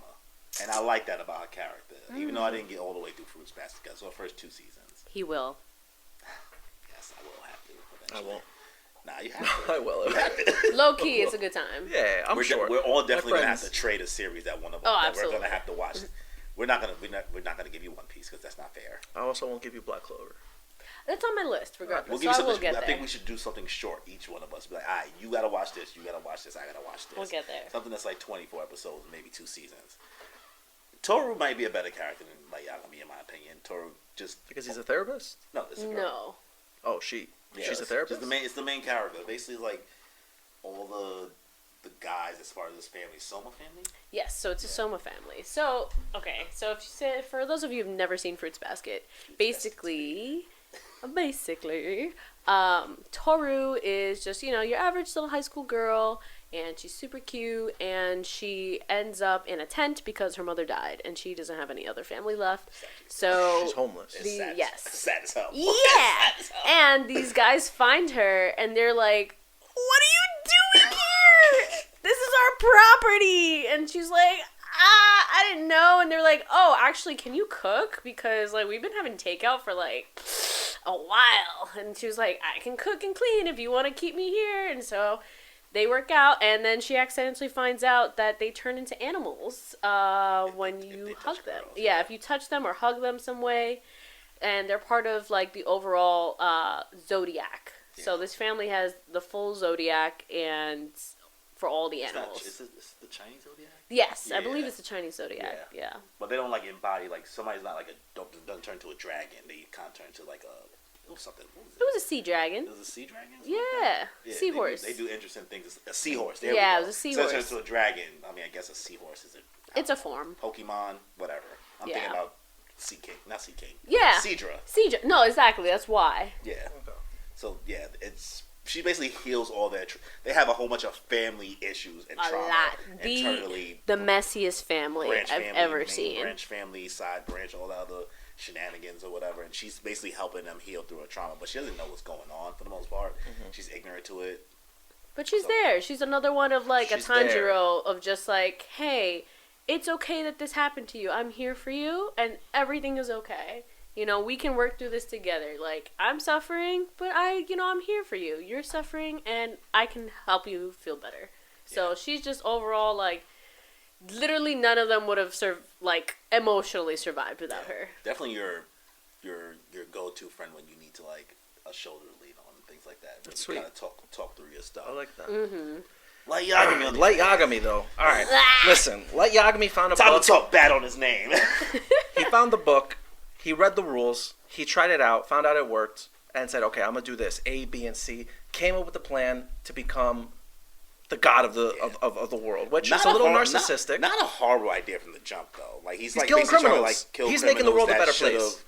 and I like that about her character. Even though I didn't get all the way through Fruits Basket, so the first 2 seasons. He will. Yes, I will have to. I Eventually. won't. Nah, you have to. I will. Low key, it's a good time. Yeah, I'm sure. We're all definitely gonna have friends- to trade a series that one of us Oh, that absolutely. we're gonna have to watch. We're not gonna give you One Piece because that's not fair. I also won't give you Black Clover. That's on my list, regardless. We'll So give you I something. will get I there. think we should do something short. Each one of us be like, all right, you gotta watch this. You gotta watch this. I gotta watch this. We'll get there. Something that's like 24 episodes, maybe 2 seasons. Tohru might be a better character than Light Yagami, in my opinion. Tohru just Because he's a therapist? no, this is a girl. No. Oh, she. Yeah, She's a therapist? It's the main character. Basically, like all the guys as far as this family, Soma family. Yes, so it's a Soma family. So, okay, so if you say, for those of you who've never seen Fruits Basket, basically, Tohru is just, your average little high school girl, and she's super cute, and she ends up in a tent because her mother died, and she doesn't have any other family left. So She's homeless. It's sad, yes. sad as hell. Yeah, Sad as hell. and these guys find her, and they're like, "What are you doing here? This is our property." And she's like, I didn't know. And they're like, "Oh, actually, can you cook? Because like we've been having takeout for like a while." And she was like, "I can cook and clean if you want to keep me here." And so they work out, and then she accidentally finds out that they turn into animals when if you they hug touch them. girls, Yeah, if you touch them or hug them some way. And they're part of like the overall zodiac. So this family has the full zodiac, and for all the animals. Is it the Chinese zodiac? Yes, I Yeah. believe it's the Chinese zodiac. Yeah. But they don't like embody like somebody's not like doesn't turn to a dragon. They kind of turn to like something. What was It was a sea dragon. It was a sea dragon? Yeah, seahorse. They do interesting things. A seahorse. There Yeah, we it go. was a So it seahorse. turns to a dragon. I mean, I guess a seahorse is It's a form. Pokemon, whatever. I'm Yeah. thinking about Sea King, not Sea King. Yeah. Seadra. No, exactly. That's why. Yeah. Okay. So yeah, she basically heals all their. They have a whole bunch of family issues and A trauma lot. internally. The messiest family branch I've family, ever main seen. branch family, side branch, all the other shenanigans or whatever, and she's basically helping them heal through her trauma, but she doesn't know what's going on for the most part. She's ignorant to it. But she's there. She's another one of like She's a Tanjiro of just like, hey, it's okay that this happened to you. I'm here for you, and everything is okay. We can work through this together. Like, I'm suffering, but I'm here for you. You're suffering, and I can help you feel better. So Yeah. she's just overall like, literally none of them would have emotionally survived without her. Definitely your go-to friend when you need to like a shoulder to lean on and things like that. That's Kind sweet. of talk through your stuff. I like that. Light Yagami on the Light Yagami, though. All right. Listen, Light Yagami found a Time book. to talk bad on his name. He found the book. He read the rules. He tried it out, found out it worked, and said, okay, I'm going to do this. A, B, and C. Came up with a plan to become the god of the of the world, which is a little narcissistic. Not a horrible idea from the jump, though. Like he's like killing basically trying to, criminals. like, kill He's making the criminals world a that better should've place.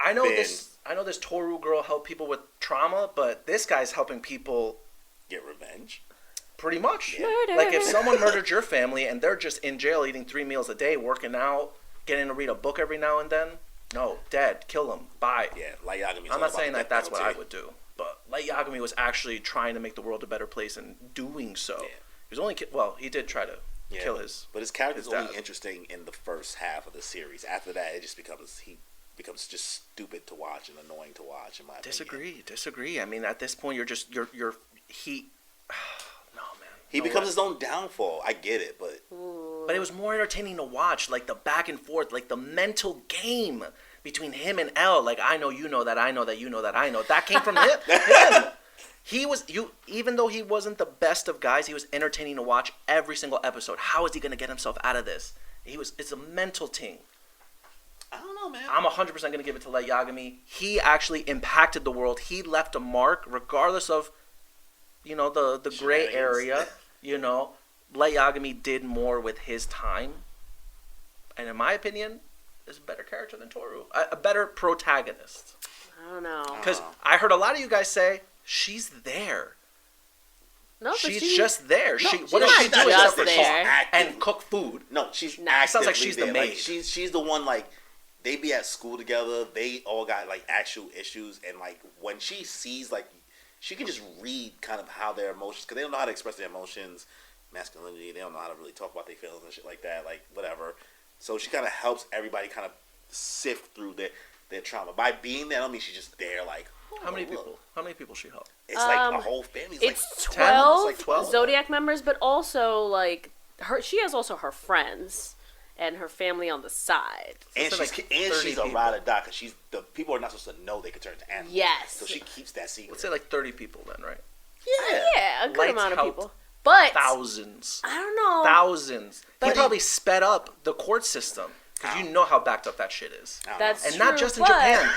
I know been- this Tohru girl helped people with trauma, but this guy's helping people Get revenge. pretty much. Yeah. Murder. Like if someone murdered your family and they're just in jail eating 3 meals a day, working out, getting to read a book every now and then, no, dead, kill them, bye. Yeah, Light Yagami. I'm not saying that that's what I would do, but Light Yagami was actually trying to make the world a better place and doing so. Yeah. He was only he did try to kill his. But his character's his only dad. interesting in the first half of the series. After that, it just becomes just stupid to watch and annoying to watch. In my opinion. Disagree. I mean, at this point, you're he. No, man. He No becomes way. his own downfall. I get it, but But it was more entertaining to watch, like the back and forth, like the mental game between him and L. Like I know you know that I know that you know that I know. That came from him. He was even though he wasn't the best of guys, he was entertaining to watch every single episode. How is he gonna get himself out of this? It's a mental thing. I don't know, man. I'm 100% gonna give it to Light Yagami. He actually impacted the world. He left a mark, regardless of, the gray Shenanigans. area. Light Yagami did more with his time, and in my opinion, is a better character than Tohru, a better protagonist. I don't know. Because I heard a lot of you guys say she's there. No, but She's just there. No, What she's does she not do just except for there. talk and cook food? No, she's Nah. actively Sounds like she's the there. Like, maid. she's the one, like, they be at school together. They all got, like, actual issues. And, like, when she sees, like, she can just read kind of how their emotions, because they don't know how to express their emotions, masculinity. They don't know how to really talk about their feelings and shit like that, like, whatever. So she kind of helps everybody kind of sift through their trauma. By being there, I don't mean she's just there like. How many look. people? How many people she helped? It's like a whole family. It's like 12, It's like 12 Zodiac members, but also like she has also her friends and her family on the side. And So she's a ride or die because the people are not supposed to know they could turn to animals. Yes. So she keeps that secret. Let's say like 30 people then, right? Yeah, a good Lights amount of helped people. But thousands. I don't know. Thousands. But He probably sped up the court system because you know how backed up that shit is. That's And true, not just in but- Japan,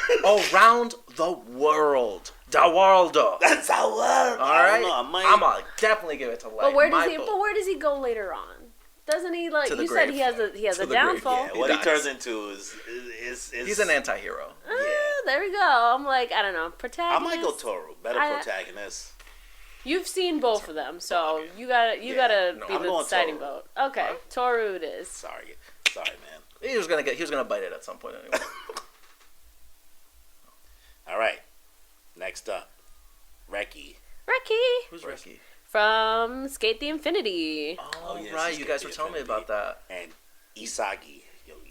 around the world. The world. That's our word. All right, I'm gonna definitely give it to Light. But where does My he? vote. But where does he go later on? Doesn't he like To the you said? He grave. has To a the grave, downfall. Yeah, what he dies. turns into is He's an anti-hero. There we go. I'm like I don't know. I Protagonist. might go Tohru. Better protagonist. You've seen both of them, so you gotta No, be I'm the going deciding Tohru. vote. Okay, Tohru it is. Sorry, man. He was gonna bite it at some point anyway. All right. Next up, Reki. Reki Who's Reki? from Skate the Infinity. Oh, yeah, right, she's you got guys the were telling me Infinity. about that. And Isagi.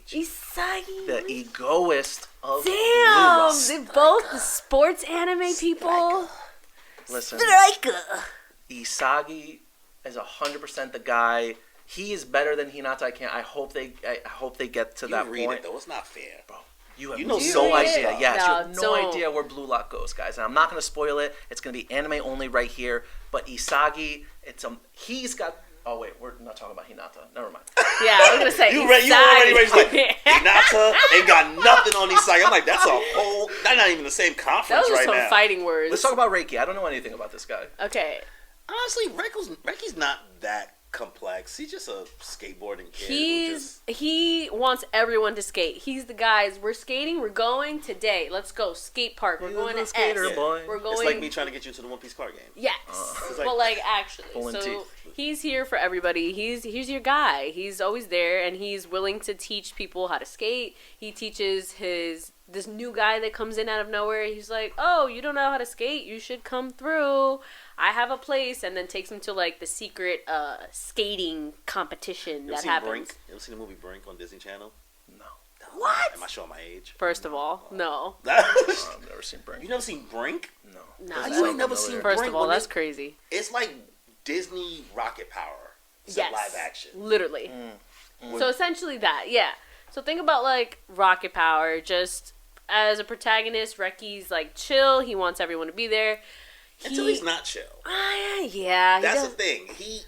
Isagi. The egoist of Damn, Luma. they're both the sports anime people. Listen, Striker. Isagi is 100% the guy. He is better than Hinata. I hope they get to that read point. it though. It's not fair. Bro, you have know no so much idea. stuff. Yes, No, you have no don't. idea where Blue Lock goes, guys. And I'm not going to spoil it. It's going to be anime only right here. But Isagi, he's got. Oh wait, we're not talking about Hinata. Never mind. Yeah, I was gonna say You Isagi. already raised like Hinata ain't got nothing on Isagi. I'm like, that's a whole. That's not even the same conference Those are right some now. fighting words. Let's talk about Reki. I don't know anything about this guy. Okay, Honestly, Reki's not that complex. He's just a skateboarding kid. who just, he wants everyone to skate. He's the guys. We're skating. We're going today. Let's go skate park. We're going to S. skater boy. We're going. it's like me trying to get you to the One Piece card game. Yes, It's like- but like actually, Pulling so teeth. he's here for everybody. He's your guy. He's always there, and he's willing to teach people how to skate. He teaches this new guy that comes in out of nowhere. He's like, "Oh, you don't know how to skate? You should come through. I have a place," and then takes him to like the secret skating competition You ever that seen happens. Brink? You ever seen the movie Brink on Disney Channel? No. What? Am I showing my age? First of all, no. I've never seen Brink. You never seen Brink? No. No, Doesn't you ain't sound never familiar. seen First Brink of all, when that's they- crazy. It's like Disney Rocket Power. It's Yes, live action. literally. So essentially that, yeah. So think about like Rocket Power. Just as a protagonist, Reki's like chill. He wants everyone to be there. Until he's not chill. Yeah. That's he the thing.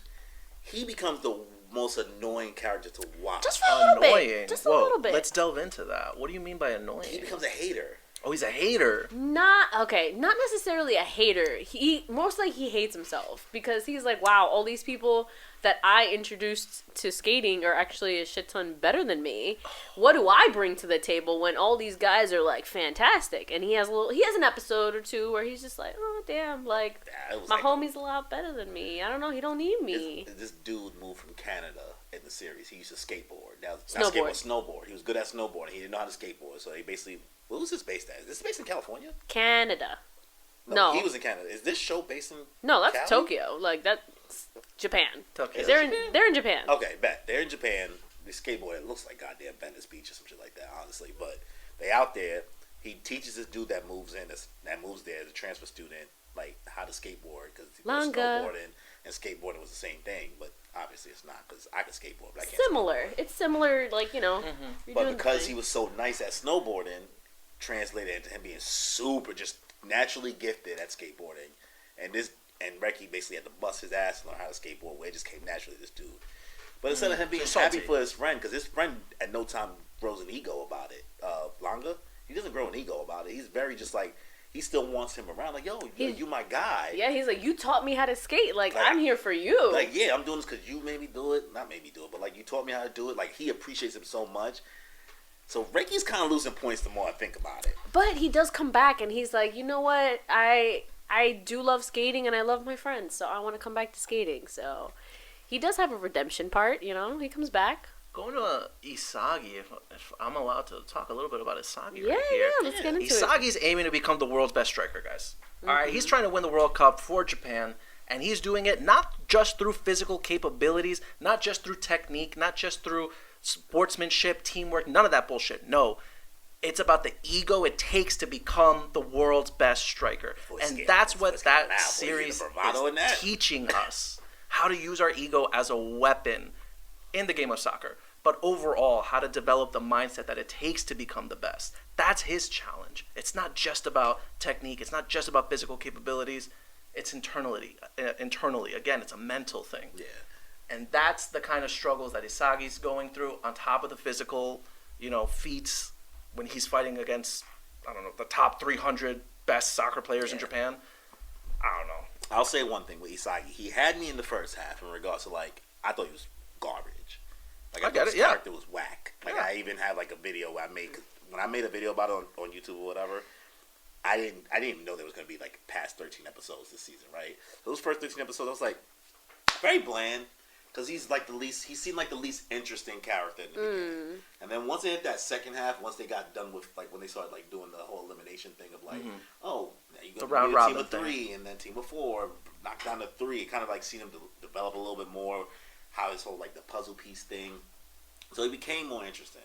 He becomes the most annoying character to watch. just for a little Annoying. bit. Just a Whoa, little bit. let's delve into that. What do you mean by annoying? He becomes a hater. Oh, he's a hater. Not necessarily a hater. He mostly he hates himself because he's like, wow, all these people that I introduced to skating are actually a shit ton better than me. What do I bring to the table when all these guys are like fantastic? And he has an episode or two where he's just like, oh damn, like It was my like homie's a lot better than me. I don't know, he don't need me. This dude moved from Canada in the series. He used to skateboard. Now, Snowboard. Snowboard. He was good at snowboarding. He didn't know how to skateboard. So he basically, what was this based at? Is this based in California? Canada. No. He was in Canada. Is this show based in No, that's Cali? Tokyo. Like that's Japan. Tokyo. They're in Japan. Okay, bet. They're in Japan. They skateboard. It looks like goddamn Venice Beach or some shit like that, honestly. But they out there. He teaches this dude that moves there as a transfer student, like how to skateboard because snowboarding and skateboarding was the same thing. But obviously it's not because I can skateboard, but I can't. Similar. It's similar, like you're But doing because the he thing. was so nice at snowboarding, translated into him being super, just naturally gifted at skateboarding, and Reki basically had to bust his ass to learn how to skateboard. Where it just came naturally to this dude. But instead of him being So happy salty. for his friend, because his friend at no time grows an ego about it. Langa, he doesn't grow an ego about it. He's very just like he still wants him around. Like, yo, you my guy. Yeah, he's like, you taught me how to skate. Like I'm here for you. Like, yeah, I'm doing this because you made me do it. Not made me do it, but like you taught me how to do it. Like he appreciates him so much. So Reki's kind of losing points the more I think about it. But he does come back and he's like, you know what? I do love skating and I love my friends, so I want to come back to skating. So he does have a redemption part, you know. He comes back. Going to Isagi, if I'm allowed to talk a little bit about Isagi Yeah, right here. yeah. Let's get into it. Isagi's aiming to become the world's best striker, guys. All right, he's trying to win the World Cup for Japan, and he's doing it not just through physical capabilities, not just through technique, not just through sportsmanship, teamwork, none of that bullshit. No, It's about the ego it takes to become the world's best striker. And that's what that series is teaching us. How to use our ego as a weapon in the game of soccer. But overall, how to develop the mindset that it takes to become the best. That's his challenge. It's not just about technique. It's not just about physical capabilities. It's internally. Again, it's a mental thing. Yeah. And that's the kind of struggles that Isagi's going through on top of the physical, feats when he's fighting against, the top 300 best soccer players in Japan. I don't know. I'll say one thing with Isagi. He had me in the first half in regards to, I thought he was garbage. I thought his character was whack. I even had, a video where when I made a video about it on YouTube or whatever, I didn't even know there was going to be, past 13 episodes this season, right? So those first 13 episodes, I was very bland. Because he seemed like the least interesting character in the beginning. And then once they hit that second half, once they got done with, when they started, doing the whole elimination thing of, now you go to a team of 3 and then team of 4, knock down to 3. It kind of, seen him develop a little bit more, how his whole, the puzzle piece thing. So he became more interesting.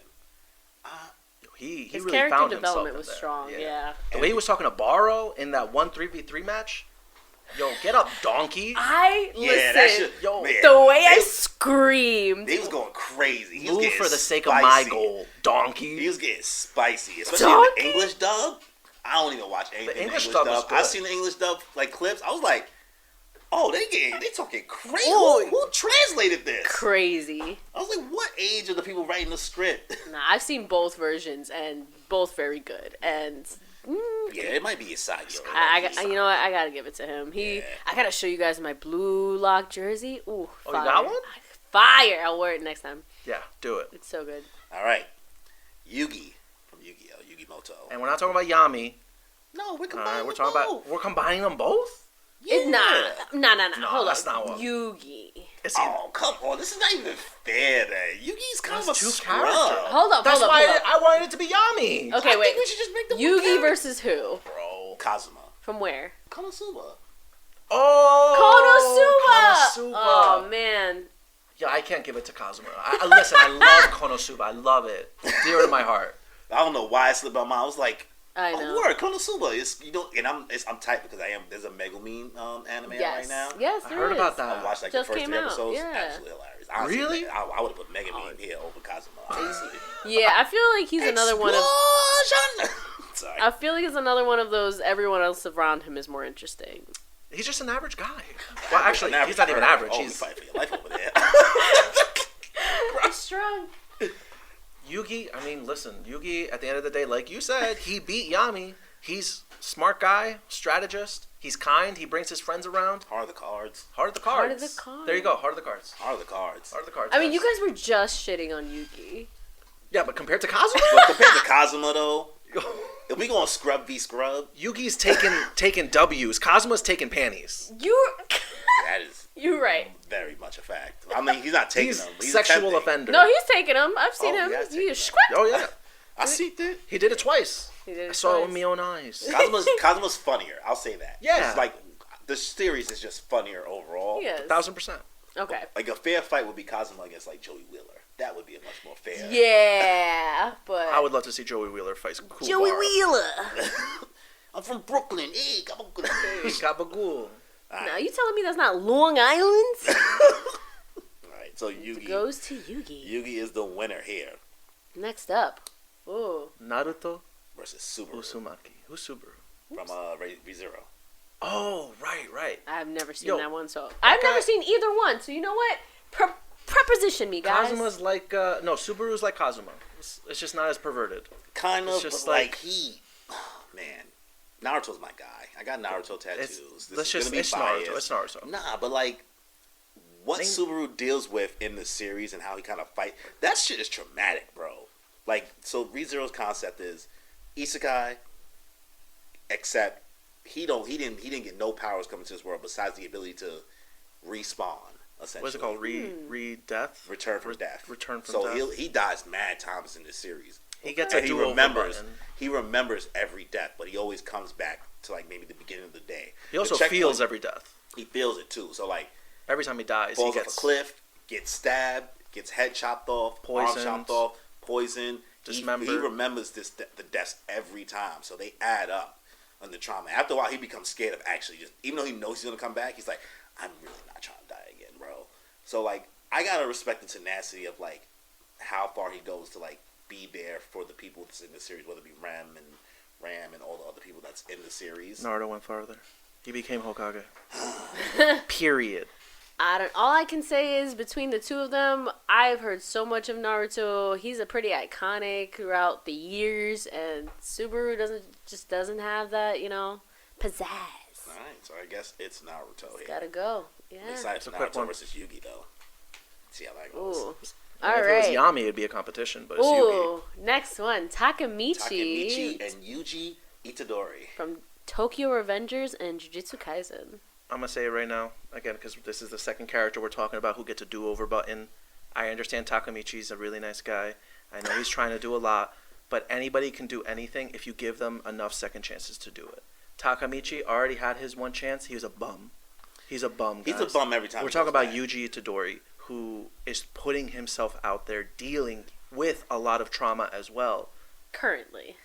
He his really character found development himself was strong, yeah. The way he was talking to Baro in that 1-3v3 match, yo, get up, donkey. Listen, yo, the way I screamed. He was going crazy. He was Move getting for the sake spicy. of my goal, donkey. He was getting spicy. Especially in the English dub. I don't even watch anything in the English dub. I've seen the English dub, clips. I was like, oh, they talking crazy. Who translated this? Crazy. I was like, what age are the people writing the script? Nah, I've seen both versions, and both very good. And... yeah, it might be Isagi. You know what? I gotta give it to him. I gotta show you guys my blue lock jersey. Ooh, fire. You got one? Fire! I'll wear it next time. Yeah, do it. It's so good. All right, Yugi from Yu-Gi-Oh, Yugi Moto. And we're not talking about Yami. No, we're combining. We're combining them both. Yeah. It's not. No. Hold that's on. not what. Yugi. Oh, come on. This is not even fair, then. Yugi's kind of a scrub. Hold up. That's why I wanted it to be Yami. Okay, I wait. think we should just make the Yugi versus who? Bro. Kazuma. From where? Konosuba. Konosuba! Oh, man. Yeah, I can't give it to Kazuma. Listen, I love Konosuba. I love it. Dear to my heart. I don't know why it slipped my mind. I was like, I know. word, Konosuba. And I'm tight because there's a Megumin anime right now. Yes, I heard about that. I watched the Just first came 3 out, episodes. yeah. Absolutely hilarious. Honestly, Really? I would have put Megumin here over Kazuma. Easily. Yeah, I feel like he's another one of... Sorry. I feel like it's another one of those everyone else around him is more interesting. He's just an average guy. Well, actually, he's not even average. He's fighting for your life over there. He's strong. Yugi, listen, Yugi, at the end of the day, like you said, he beat Yami. He's smart guy, strategist. He's kind. He brings his friends around. Heart of the cards. Heart of the cards. Heart of the cards. There you go. Heart of the cards. Heart of the cards. Heart of the cards. I mean, you guys were just shitting on Yugi. Yeah, but compared to Kazuma? But compared to Kazuma, though, if we going scrub v scrub, Yugi's taking W's. Kazuma's taking panties. that is You're very much a fact. He's not taking them. He's sexual attempting. offender. No, he's taking them. I've seen him. Yeah, He's Oh yeah, I see that. he did it twice. He did it I saw it twice. with my own eyes. Kazuma's funnier. I'll say that. Yeah. It's the series is just funnier overall. Yes. 1,000%. Okay. A fair fight would be Kazuma against Joey Wheeler. That would be a much more fair. Yeah, but I would love to see Joey Wheeler fight some cool Joey bar. Wheeler. I'm from Brooklyn. Hey, gabagool. Hey, gabagool. Now you telling me that's not Long Island? Alright, so Yugi Goes to Yugi. Yugi is the winner here Next up. Ooh. Naruto versus Subaru Uzumaki. Who's Subaru? from ReZero. Oh, right. I've never seen Yo, that one, so I've never seen either one. So you know what? Preposition me, guys. Kazuma's like Subaru's like Kazuma. It's just not as perverted. Kind of, just but man, Naruto's my guy. I got Naruto tattoos. It's Naruto. Nah, but what Subaru deals with in the series and how he kind of fight, that shit is traumatic, bro. So ReZero's concept is isekai, except he didn't get no powers coming to this world besides the ability to respawn. What's it called? Re-death? Return from death. Return from death. death. So he dies mad times in this series. He gets and a do-over button. He remembers every death, but he always comes back to maybe the beginning of the day. He also feels every death. He feels it too. So every time he dies, falls he gets off a cliff, gets stabbed, gets head chopped off, arm chopped off, poison. dismembered. He remembers the deaths every time, so they add up on the trauma. After a while, he becomes scared of actually just, even though he knows he's gonna come back, he's like, I'm really not trying to die again, bro. So like, I gotta respect the tenacity of like how far he goes to like be there for the people that's in the series, whether it be Ram and all the other people that's in the series. Naruto went farther. He became Hokage. Period. All I can say is between the two of them, I've heard so much of Naruto. He's a pretty iconic throughout the years, and Subaru doesn't have that, pizzazz. All right, so I guess it's Naruto. It's gotta go. Yeah. I'm excited for Naruto versus Yugi though. See how that goes. Ooh. If it was Yami, it'd be a competition, but it's Ooh, Yugi. next one, Takemichi. Takemichi and Yuji Itadori. From Tokyo Revengers and Jujutsu Kaisen. I'm going to say it right now, again, because this is the second character we're talking about who gets a do-over button. I understand Takemichi's a really nice guy. I know he's trying to do a lot, but anybody can do anything if you give them enough second chances to do it. Takemichi already had his one chance. He was a bum. He's a bum, guys. He's a bum every time. We're talking about Yuji Itadori, who is putting himself out there, dealing with a lot of trauma as well. Currently.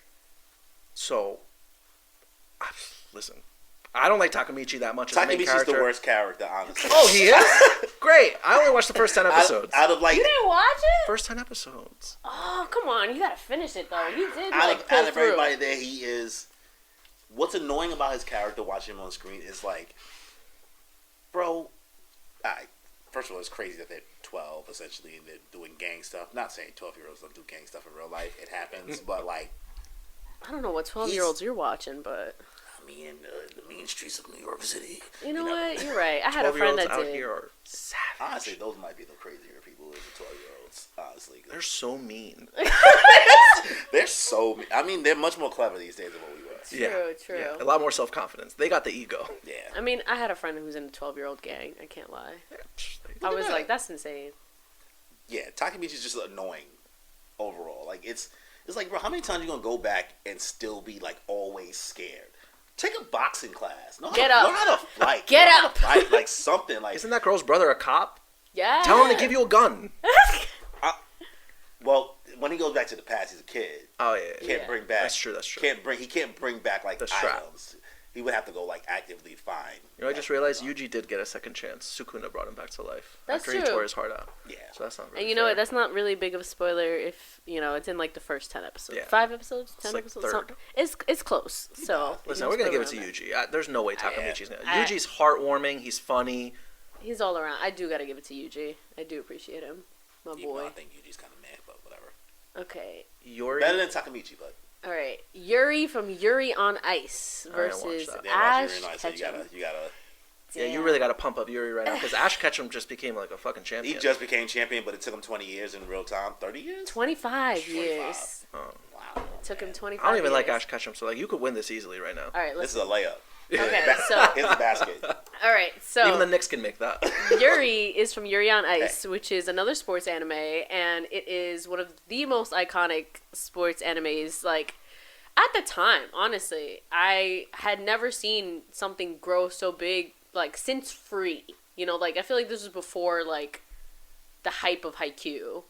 So, listen, I don't like Takemichi that much as a main character. Takemichi's the worst character, honestly. Oh, he is? Great. I only watched the first 10 episodes. Out of like... You didn't watch it? First 10 episodes. Oh, come on. You gotta finish it, though. You did, out pull of through. everybody there, he is... What's annoying about his character, watching him on screen, is like... Bro... First of all, it's crazy that they're 12, essentially, and they're doing gang stuff. Not saying 12-year-olds don't do gang stuff in real life. It happens, but like... I don't know what 12-year-olds you're watching, but... I mean, the mean streets of New York City. You know what? You're right. I had a friend that out did. here are savage. Honestly, those might be the crazier people than the 12-year-olds, honestly. They're so mean. They're so mean. I mean, they're much more clever these days than what we were. True. Yeah. A lot more self-confidence. They got the ego. Yeah. I mean, I had a friend who was in a 12-year-old gang. I can't lie. Yeah, I was like, that's insane. Yeah, Takemichi's just annoying overall. Like, it's like, bro, how many times you gonna go back and still be, like, always scared? Take a boxing class. Get up. Learn how to fight. Get Learn how up. to fight, like, something. Like, isn't that girl's brother a cop? Yeah. Tell him to give you a gun. well, when he goes back to the past, he's a kid. Oh, yeah. He can't bring back. That's true. He can't bring back, like, The strap. items. He would have to go, like, actively find. You know, I just realized Yuji did get a second chance. Sukuna brought him back to life. That's after true. he tore his heart out. Yeah. So that's not really And you know fair. what? That's not really big of a spoiler if, it's in, like, the first 10 episodes. Yeah. 5 episodes? 10 like episodes? third. Something. It's close. So, Listen, we're going to give it to Yuji. There's no way Takemichi's going to. I- Yuji's heartwarming. He's funny. He's all around. I do got to give it to Yuji. I do appreciate him. My Even though boy. I think Yuji's kind of mad, but whatever. Okay. Yuri. Better than Takemichi, but. All right. Yuri from Yuri on Ice I didn't watch versus that. Ash Yuri and I, so Ketchum. you gotta. Yeah, you really got to pump up Yuri right now because Ash Ketchum just became like a fucking champion. He just became champion, but it took him 20 years in real time. 30 years? 25 25. years. Oh. Wow. Took him 25 I don't even years. like Ash Ketchum, so like you could win this easily right now. All right, This let's. is a layup. Okay, so. Here's the basket. All right, so. Even the Knicks can make that. Yuri is from Yuri on Ice, which is another sports anime, and it is one of the most iconic sports animes. Like, at the time, honestly, I had never seen something grow so big, like, since Free. I feel like this was before, like, the hype of Haikyuu.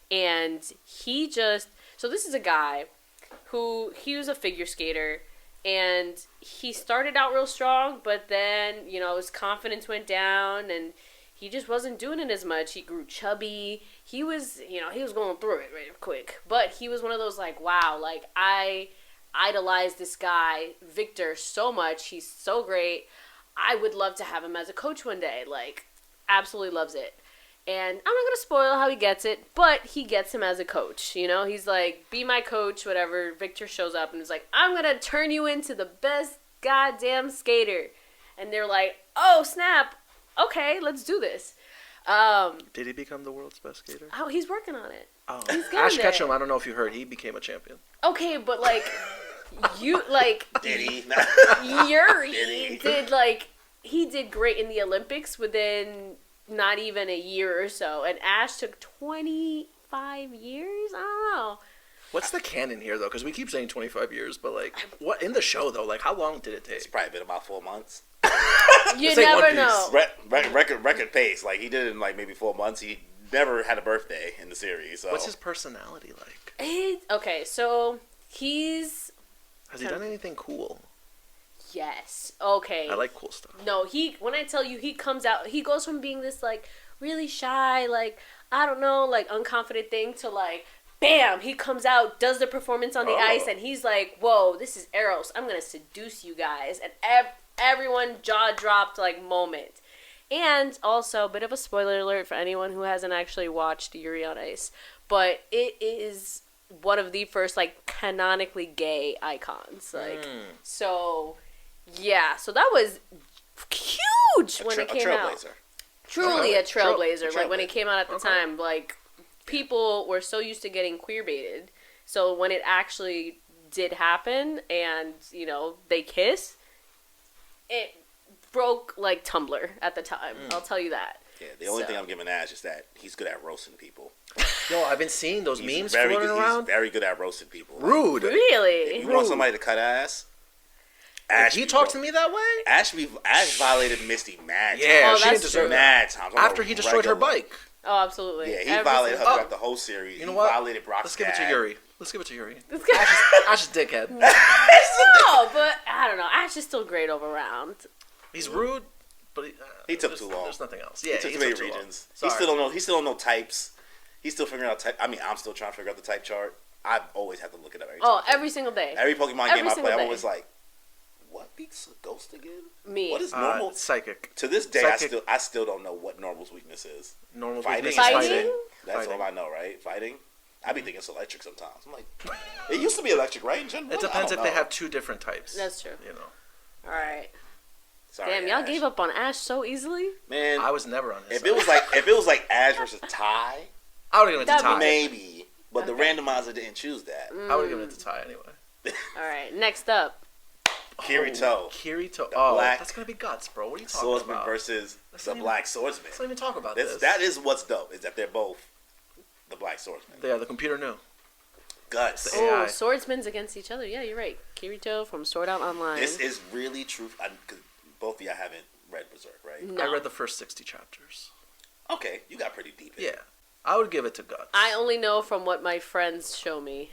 And he just... So this is a guy who... He was a figure skater, and he started out real strong, but then, his confidence went down, and he just wasn't doing it as much. He grew chubby. He was, he was going through it real quick. But he was one of those, like, wow, like, I idolize this guy, Victor, so much. He's so great. I would love to have him as a coach one day. Like, absolutely loves it. And I'm not going to spoil how he gets it, but he gets him as a coach. He's like, be my coach, whatever. Victor shows up and is like, I'm going to turn you into the best goddamn skater. And they're like, oh, snap. Okay, let's do this. Did he become the world's best skater? Oh, he's working on it. Oh, He's getting Ash there. Ketchum. I don't know if you heard, he became a champion. Okay, but like, Did he? Yuri Did he? did he did great in the Olympics within not even a year or so, and Ash took 25 years. I don't know. What's the canon here though? Because we keep saying 25 years, but like, what in the show though? Like, how long did it take? It's probably been about 4 months. You This ain't never One Piece. know. Record pace. Like, he did it in, like, maybe 4 months. He never had a birthday in the series. So. What's his personality like? Okay, so he's... Has he done anything cool? Yes. Okay. I like cool stuff. No, when I tell you, he comes out, he goes from being this, like, really shy, like, I don't know, like, unconfident thing to, like, bam, he comes out, does the performance on the ice, and he's like, whoa, this is Eros. I'm going to seduce you guys. And everyone jaw-dropped, like, moment. And also, a bit of a spoiler alert for anyone who hasn't actually watched Yuri on Ice, but it is one of the first, like, canonically gay icons. Like, so, yeah. So that was huge when it came out. Truly a trailblazer. Like, when it came out at the time, like, people were so used to getting queer baited. So when it actually did happen and, you know, they kiss, it broke like Tumblr at the time. I'll tell you that. Yeah, the only thing I'm giving Ash is that he's good at roasting people. Yo, I've been seeing those memes floating around. He's very good at roasting people. Rude. Really? If you want somebody to cut ass, Ash. If he talks to me that way? Ash violated Misty mad times. Yeah, she didn't deserve mad times. After he destroyed her bike. Oh, absolutely. Yeah, he violated her throughout the whole series. You know what? He violated Brock's Let's give it to Yuri. Ash's dickhead. No, but I don't know. Ash is still great over round. He's rude, but he took too long. There's nothing else. Yeah, he took too many regions. He still don't know types. He's still figuring out type. I mean, I'm still trying to figure out the type chart. I've always had to look it up every single day. Every Pokemon game I play, I'm always like, what beats a ghost again? Me. What is normal? Psychic. To this day, I still don't know what Normal's weakness is. Normal's weakness is fighting. That's all I know, right? Fighting. I be thinking it's electric sometimes. I'm like, it used to be electric, right? In general? It depends if they have two different types. That's true. You know. All right. Sorry, damn, y'all gave up on Ash so easily. Man, I was never on his side. If it was like Ash versus Ty, I would have given it to Ty. Maybe, but the randomizer didn't choose that. I would have given it to Ty anyway. All right, next up. Kirito. Kirito. That's gonna be guts, bro. What are you talking about? Swordsman versus the Black Swordsman. Let's not even talk about this. That is what's dope. Is that they're both the Black Swordsman. Yeah, the computer knew. Guts. Oh, swordsmen's against each other. Yeah, you're right. Kirito from Sword Art Online. This is really true. Cause both of y'all haven't read Berserk, right? No. I read the first 60 chapters. Okay, you got pretty deep in it. Yeah. I would give it to Guts. I only know from what my friends show me.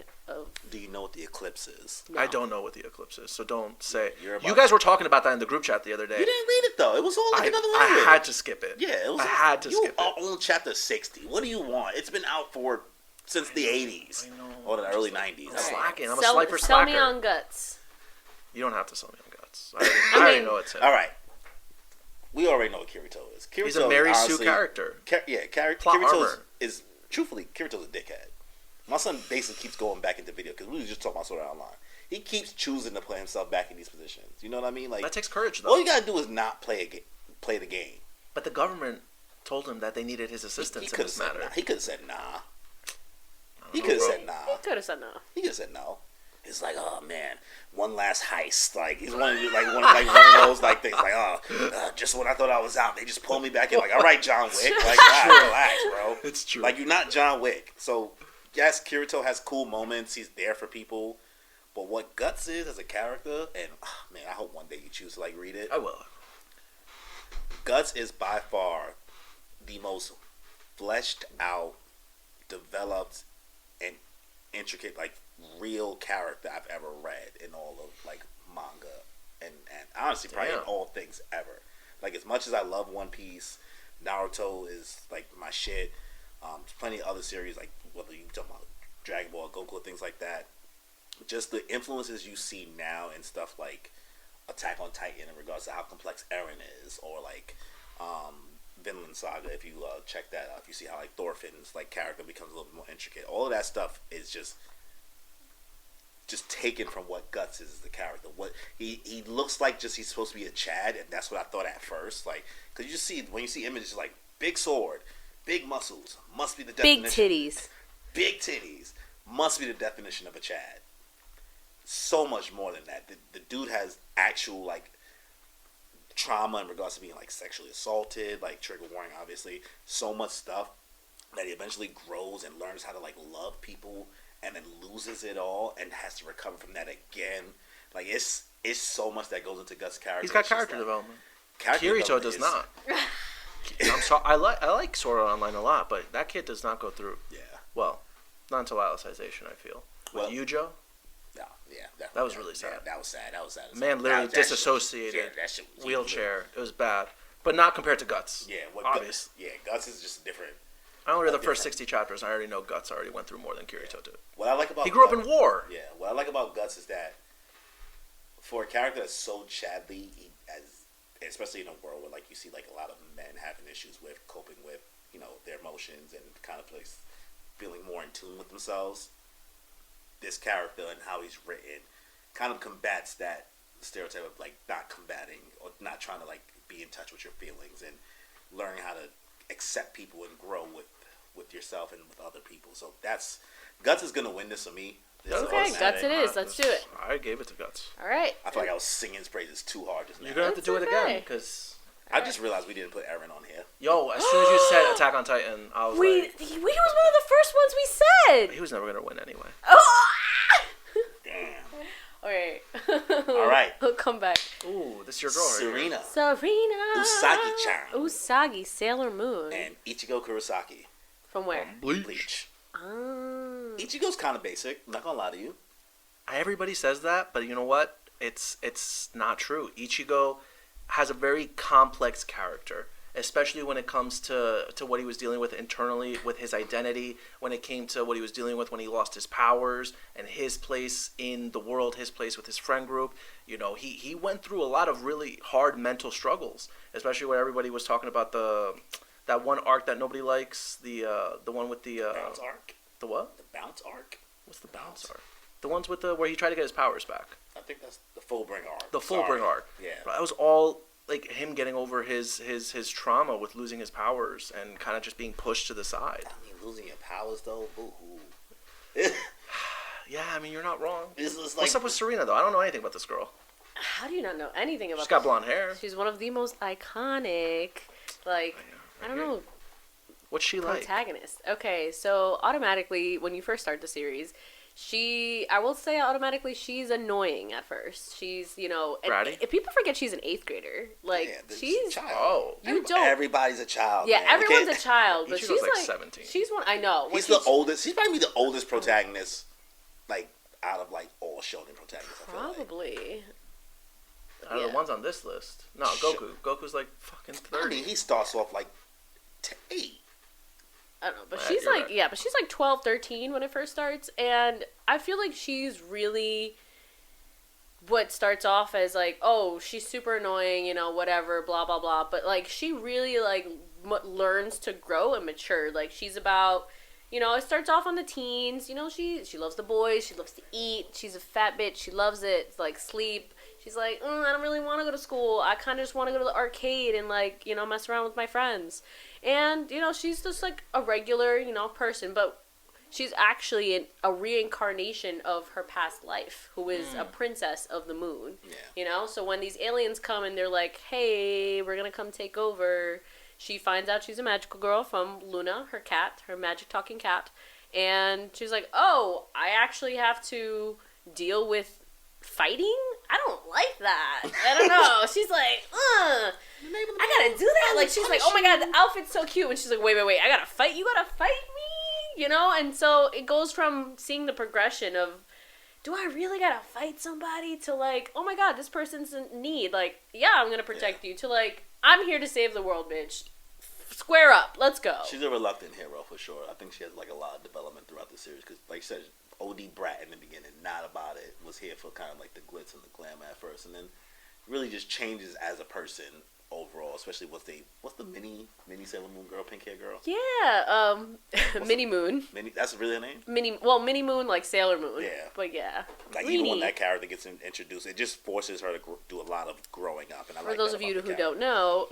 Do you know what the eclipse is? No. I don't know what the eclipse is, so don't say. You guys were talking about that in the group chat the other day. You didn't read it though. It was all like another language. I had to skip it. Yeah, it was. I had to skip it. You on chapter 60. What do you want? It's been out since the 80s or the early 90s. I'm slacking. I'm a sniper slacker. Sell me on Guts. You don't have to sell me on Guts. I already know it's him. All right. We already know what Kirito is. He's a Mary Sue character. Kirito is truthfully, Kirito's a dickhead. My son basically keeps going back into video because we were just talking about Sword Art Online. He keeps choosing to play himself back in these positions. You know what I mean? Like that takes courage, though. All you gotta do is not play the game. But the government told him that they needed his assistance in this matter. He could have said nah. He could have said nah. He could have said no. He could have said no. It's like, oh man, one last heist. Like he's one of those like things. Like, just when I thought I was out, they just pulled me back in. Like, all right, John Wick. Like, relax, bro. It's true. Like, you're not John Wick. So, yes, Kirito has cool moments. He's there for people. But what Guts is as a character, and man, I hope one day you choose to like read it. I will. Guts is by far the most fleshed out, developed, and intricate, like real character I've ever read in all of like manga and honestly probably in all things ever. Like as much as I love One Piece, Naruto is like my shit. There's plenty of other series like whether you talk about Dragon Ball, Goku, things like that. Just the influences you see now in stuff like Attack on Titan in regards to how complex Eren is, or like Vinland Saga. If you check that out, if you see how like Thorfinn's like character becomes a little bit more intricate, all of that stuff is just taken from what Guts is as the character. What he looks like, just he's supposed to be a Chad, and that's what I thought at first. Like, because you just see when you see images like big sword, big muscles, must be the definition. Big titties must be the definition of a Chad. So much more than that. The dude has actual like trauma in regards to being like sexually assaulted, like trigger warning, obviously. So much stuff that he eventually grows and learns how to like love people, and then loses it all and has to recover from that again. Like it's so much that goes into Guts' character. He's got character development. Kirito does not. I'm sorry. I like Sword Art Online a lot, but that kid does not go through. Yeah. Well, Not until Alicization, I feel. With Well, Yujo, No, yeah, that was really sad. Yeah, that was sad. That was sad. Man literally disassociated. Yeah, that shit was Wheelchair. It was bad. But not compared to Guts. Yeah, obvious. Guts is just different. I only read the first 60 chapters, and I already know Guts already went through more than Kirito did. What I like about He grew up Guts, in war. Yeah, what I like about Guts is that for a character that's so chadly, especially in a world where like you see like a lot of men having issues with coping with their emotions and kind of like feeling more in tune with themselves. This character and how he's written kind of combats that stereotype of like not combating or not trying to like be in touch with your feelings and learning how to accept people and grow with yourself and with other people. So that's Guts is gonna win this for me. This is Okay, automatic. Guts it is. Let's do it. I gave it to Guts. All right. I feel like I was singing his praises too hard just now. You're going to have to do it That's again, okay. because... I just realized we didn't put Eren on here. Yo, as soon as you said Attack on Titan, I was He like... was one of the first ones we said. He was never going to win anyway. Oh! Damn. All right. All right. We'll come back. Ooh, this is your girl right here. Serena. Usagi-chan. Usagi, Sailor Moon. And Ichigo Kurosaki. From where? Bleach. Ichigo's kind of basic. Not gonna lie to you. Everybody says that, but you know what? It's not true. Ichigo has a very complex character, especially when it comes to what he was dealing with internally with his identity, when it came to what he was dealing with when he lost his powers and his place in the world, his place with his friend group. He went through a lot of really hard mental struggles, especially when everybody was talking about that one arc that nobody likes, the one with the Bounce arc. the what? The bounce arc. What's the bounce arc? The ones with where he tried to get his powers back. I think that's the Fullbring arc. The Fullbring arc. Yeah. That was all like him getting over his trauma with losing his powers and kind of just being pushed to the side. I mean, losing your powers though. Boo-hoo. Yeah, I mean, you're not wrong. This is What's up with Serena though? I don't know anything about this girl. How do you not know anything about She's got blonde hair. She's one of the most iconic, I don't know, What's she like? protagonist. Okay, so automatically when you first start the series, I will say automatically she's annoying at first. She's, Bratty? and people forget she's an 8th grader. She's a child. Oh, Everybody's a child. yeah, man. everyone's a child, but Ichigo's she's like 17. She's one. I know. He's the oldest. He's probably the oldest protagonist, out of all shonen protagonists. I feel like. Probably. Out of the ones on this list. No, Goku. Goku's like fucking 30. I mean, he starts off 8. I don't know, but Yeah, she's you're like, right. yeah, but she's like 12, 13 when it first starts, and I feel like she's really what starts off as oh, she's super annoying, whatever, blah, blah, blah, but she really learns to grow and mature. She's about, it starts off on the teens, she loves the boys, she loves to eat, she's a fat bitch, she loves it, sleep. She's like, I don't really want to go to school. I kind of just want to go to the arcade and, mess around with my friends. And, she's just, a regular, person. But she's actually a reincarnation of her past life, who is a princess of the moon. Yeah. So when these aliens come and they're like, hey, we're going to come take over, she finds out she's a magical girl from Luna, her cat, her magic talking cat. And she's like, oh, I actually have to deal with fighting? I don't like that. I don't know. She's like, I gotta do that. She's like, oh my god, the outfit's so cute. And she's like, wait, I gotta fight. You gotta fight me? And so it goes from seeing the progression of, do I really gotta fight somebody, to oh my god, this person's in need. Yeah, I'm gonna protect you, to I'm here to save the world, bitch. Square up. Let's go. She's a reluctant hero for sure. I think she has a lot of development throughout the series because, like you said, OD brat in the beginning, not about it. Was here for kind of the glitz and the glam at first, and then really just changes as a person overall. Especially what's the mini Sailor Moon girl, pink hair girl? Yeah, Mini Moon. That's really her name. Mini Moon, like Sailor Moon. Yeah. But yeah. Even when that character gets introduced, it just forces her to do a lot of growing up. And For those of you who don't know,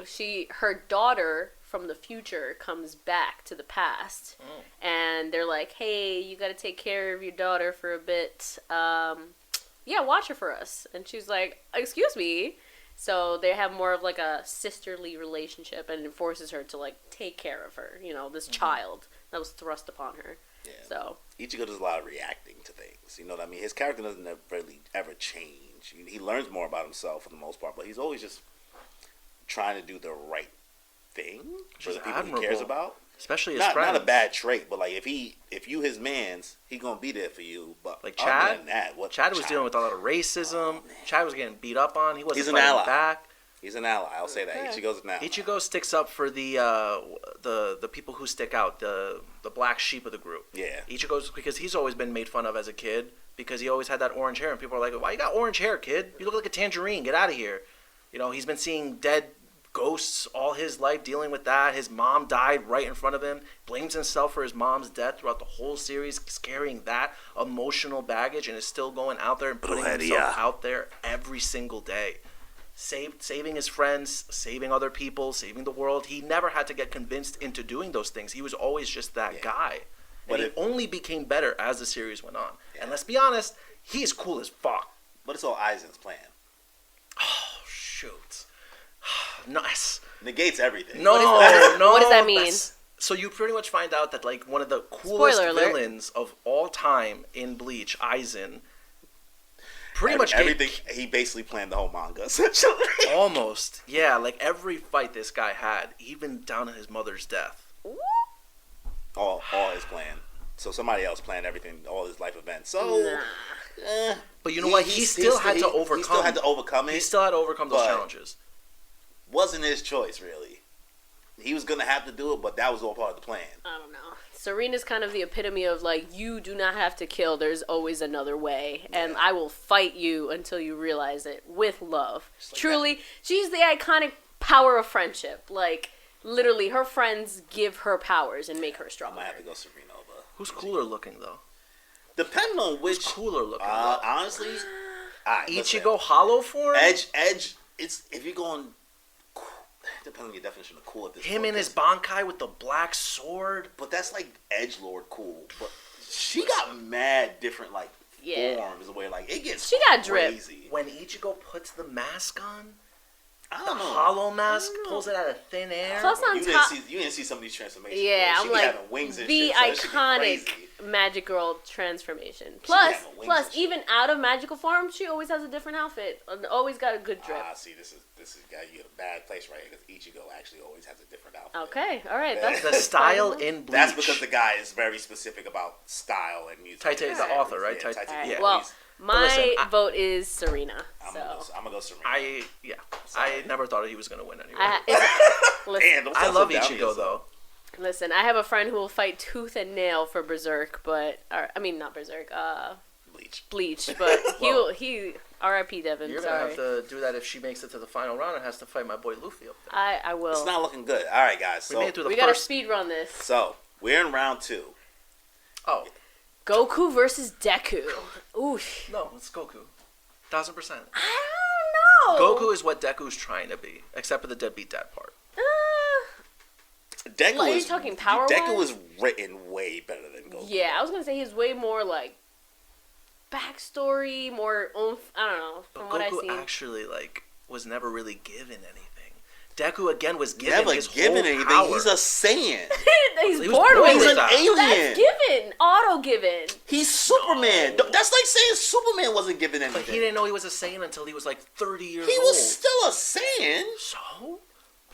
her daughter from the future comes back to the past, and they're like, "Hey, you got to take care of your daughter for a bit. Watch her for us." And she's like, "Excuse me." So they have more of a sisterly relationship, and it forces her to take care of her. This child that was thrust upon her. Yeah. So Ichigo does a lot of reacting to things. You know what I mean? His character doesn't really ever change. He learns more about himself for the most part, but he's always just trying to do the right thing for the people he cares about. especially his not friends. not a bad trait, but like if you his man's, he gonna be there for you. But Like other Chad, than that, Chad was dealing with a lot of racism. Chad was getting beat up on. He wasn't He's an fighting ally. back. He's an ally. I'll say that. Okay. Ichigo's an ally. Ichigo sticks up for the people who stick out, the black sheep of the group. Yeah. Ichigo's, because he's always been made fun of as a kid because he always had that orange hair, and people are like, "Why you got orange hair, kid? You look like a tangerine. Get out of here." You know, he's been seeing dead ghosts all his life, dealing with that. His mom died right in front of him. Blames himself for his mom's death throughout the whole series, carrying that emotional baggage, and is still going out there and putting himself out there every single day. Saving his friends, saving other people, saving the world. He never had to get convinced into doing those things. He was always just that guy. And But he it- only became better as the series went on. Yeah. And let's be honest, he's cool as fuck. But it's all Aizen's plan. Oh, shoot. Nice. Negates everything. No, no. What does that mean? So you pretty much find out that like one of the coolest Spoiler alert. villains of all time in Bleach, Aizen, pretty much gave- everything. He basically planned the whole manga, essentially. almost, yeah, like every fight this guy had, even down to his mother's death. all his plan. So somebody else planned everything, all his life events. So, But you know what? He still had to overcome. He still had to overcome it. He still had to overcome those but- challenges. Wasn't his choice, really. He was gonna have to do it, but that was all part of the plan. I don't know. Serena's kind of the epitome of like, you do not have to kill. There's always another way, and I will fight you until you realize it with love. Just like Truly, she's the iconic power of friendship. Like literally, her friends give her powers and make her I stronger. might have to go Serena over. Who's cooler looking though? Depending on Who's which. cooler looking? though? Honestly, alright, listen. Ichigo hollow form. Edge. It's if you're going. Depending on your definition of cool at this Him point. and his Bankai with the black sword. But that's like edgelord cool. But she got mad different like forms where like it gets She got drip. crazy. When Ichigo puts the mask on, I the don't know. hollow mask, I don't know. pulls it out of thin air. Plus on You top, didn't see some of these transformations. yeah, bro. I'm She be like having wings and the shit, so that shit be iconic crazy. magic girl transformation. be Plus, having wings and shit. even out of magical form, she always has a different outfit. Always got a good drip. See, this is you in a bad place right here because Ichigo actually always has a different outfit. Okay, all right. Yeah. That's The style in Bleach. That's because the guy is very specific about style and music. Taite is the Yeah, author, right? Yeah, Taite- All right, yeah. well, he's- my listen, vote is Serena. I'm So gonna go Serena. I Sorry. never thought he was gonna win anyway. listen, Damn, don't I sound so love down on Ichigo yourself. though. listen, I have a friend who will fight tooth and nail for Berserk, not Berserk, Bleach. but Well, he R.I.P. Devin. You're gonna Sorry, have to do that if she makes it to the final round and has to fight my boy Luffy up there. I will. It's not looking good. All right, guys. We made it So through the We gotta first. speed run this. so we're in round 2. Oh Goku versus Deku. Oof. no, it's Goku. 1000%. I don't know. Goku is what Deku's trying to be, except for the deadbeat dad part. Deku Well, are you was talking power Deku wise? was written way better than Goku. Yeah, I was gonna say he's way more like backstory, more oomph. I don't know. From But what I've Goku seen, actually was never really given anything. Deku again was given Never his given whole anything. power. He's a Saiyan. he's He was born born with He's it. an that. alien. That's given, auto given. He's Superman. No. That's like saying Superman wasn't given anything. But he didn't know he was a Saiyan until he was like 30 years He old. was still a Saiyan. So?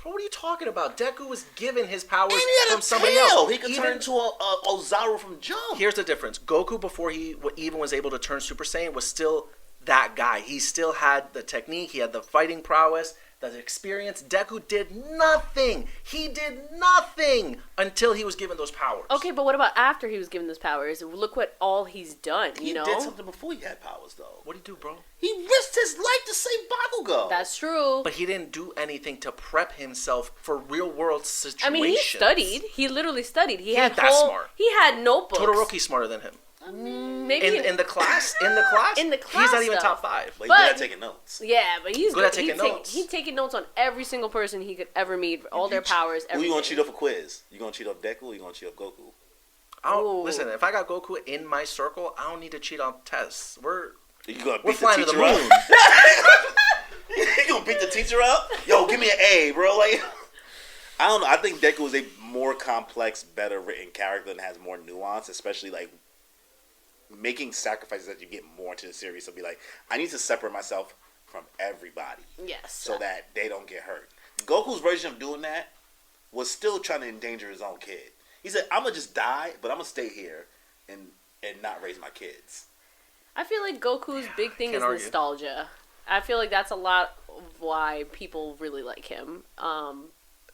Bro, what are you talking about? Deku was given his powers And he had from a somebody tail. else. He could Even- turn into a Ozaru from Jump. Here's the difference. Goku, before he even was able to turn Super Saiyan, was still that guy. He still had the technique. He had the fighting prowess, the experience. Deku did nothing. He did nothing until he was given those powers. Okay, but what about after he was given those powers? Look what all he's done. He You know, did something before he had powers, though. What did he do, bro? He risked his life to save Bakugo. that's true. But he didn't do anything to prep himself for real world situations. I mean, he studied. He literally studied. He ain't had that whole. smart. He had notebooks. Todoroki's smarter than him. Maybe In the class, in the class, he's not even stuff. top 5. But he's But- good at taking notes. Yeah, but he's Good at taking notes. He's taking notes on every single person he could ever meet, all their powers. Who Everything. you gonna cheat off a quiz? You gonna cheat off Deku or you gonna cheat off Goku? Ooh. Listen, if I got Goku in my circle, I don't need to cheat on tests. We're You gonna we're beat the flying to the teacher moon. up? You gonna beat the teacher up? Yo, give me an A, bro. Like, I don't know. I think Deku is a more complex, better written character and has more nuance, especially like making sacrifices as you get more into the series. So be like, I need to separate myself from everybody Yes. so that they don't get hurt. Goku's version of doing that was still trying to endanger his own kid. He said, "I'm gonna just die, but I'm gonna stay here and not raise my kids." I feel like Goku's big thing is argue. nostalgia. I feel like that's a lot of why people really like him.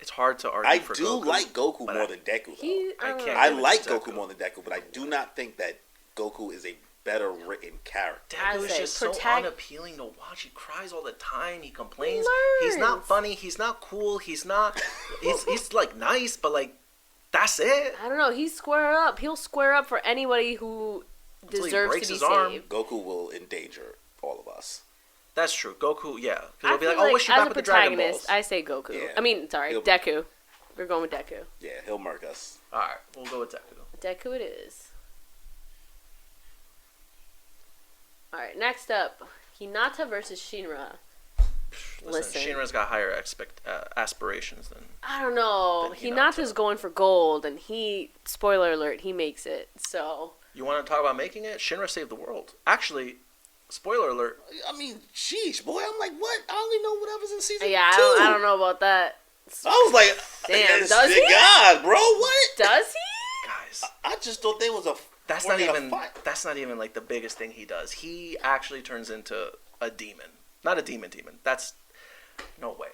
It's hard to argue I for do Goku, like Goku but more than Deku, though. I don't know. I give it like to Goku Deku. more than Deku, but I do not think that Goku is a better written character. I Deku would is say just so unappealing to watch. He cries all the time. He complains. He's not learns. funny. He's not cool. He's not. He's like nice, but like that's it. I don't know. He's square up. He'll square up for anybody who Until he deserves breaks to be his arm. saved. Goku will endanger all of us. That's true. Goku, yeah, because I he'll be feel like, "Oh, wish you as back a with the Dragon protagonist, Balls." I say Goku. Yeah. I mean, sorry, He'll- Deku. We're going with Deku. Yeah, he'll murk us. All right, we'll go with Deku. Deku it is. All right, next up, Hinata versus Shinra. Listen, Shinra's got higher aspirations than. I don't know. Then Hinata's Hinata. going for gold, and spoiler alert, he makes it. So You want to talk about making it? Shinra saved the world. Actually, spoiler alert. I mean, sheesh, boy. I'm like, what? I only know whatever's in season yeah, 2. I don't know about that. I was like, Damn, yes, does he? God, bro, what? Does he? Guys, I just thought they was a. that's we're not gonna even. fight. That's not even like the biggest thing he does. He actually turns into a demon. Not a demon. That's no way.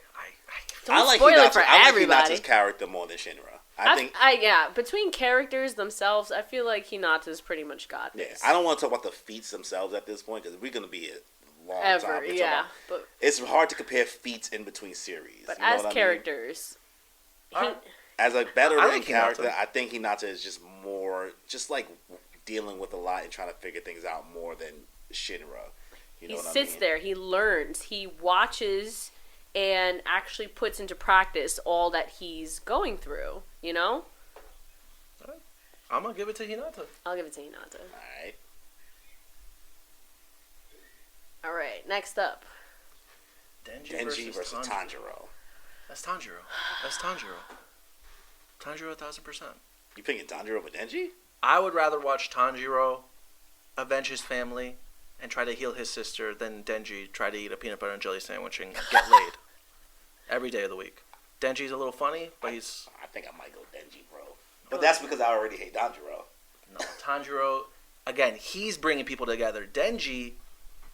Don't like spoil Hinata. it for I like everybody. Hinata's character more than Shinra. I think. Yeah, between characters themselves, I feel like Hinata's pretty much got Yeah, this. I don't want to talk about the feats themselves at this point because we're gonna be a long Ever, time. yeah. But It's hard to compare feats in between series. but you know as what I mean? characters, As a better I written like character, Hinata. I think Hinata is just more, just like dealing with a lot and trying to figure things out more than Shinra. You know he what sits I mean? there, he learns, he watches, and actually puts into practice all that he's going through. You know, I'm gonna give it to Hinata. I'll give it to Hinata. All right. All right, next up, Denji versus Tanjiro. That's Tanjiro. That's Tanjiro. Tanjiro 1000%. You picking Tanjiro over Denji? I would rather watch Tanjiro avenge his family and try to heal his sister than Denji try to eat a peanut butter and jelly sandwich and get laid every day of the week. Denji's a little funny, but he's I think I might go Denji, bro. But that's because I already hate Tanjiro. no Tanjiro. Again, he's bringing people together. Denji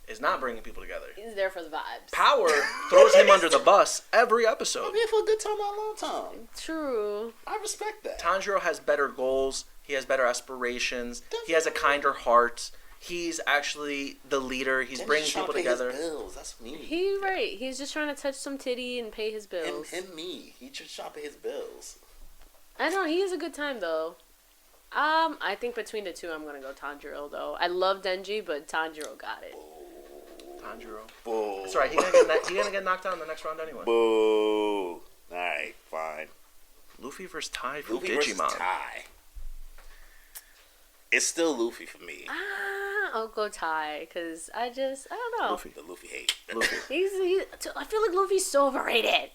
is not bringing people together. he's there for the vibes. Power throws him under the bus every episode. I'm here for a good time, not a long time. True. I respect that. Tanjiro has better goals. He has better aspirations. He has a kinder heart. He's actually the leader. He's Denji's bringing trying people to pay his together. bills. That's me. He's just trying to touch some titty and pay his bills. Me. He just trying to pay his bills. I know he has a good time though. I think between the two, I'm gonna go Tanjiro though. I love Denji, but Tanjiro got it. Tanjiro. Boo. That's right. He's gonna get knocked out in the next round anyway. Boo. Alright, fine. Luffy versus Tai from Luffy versus Digimon. Tai. It's still Luffy for me. I'll go Ty because I don't know. Luffy. The Luffy hate. Luffy. I feel like Luffy's so overrated.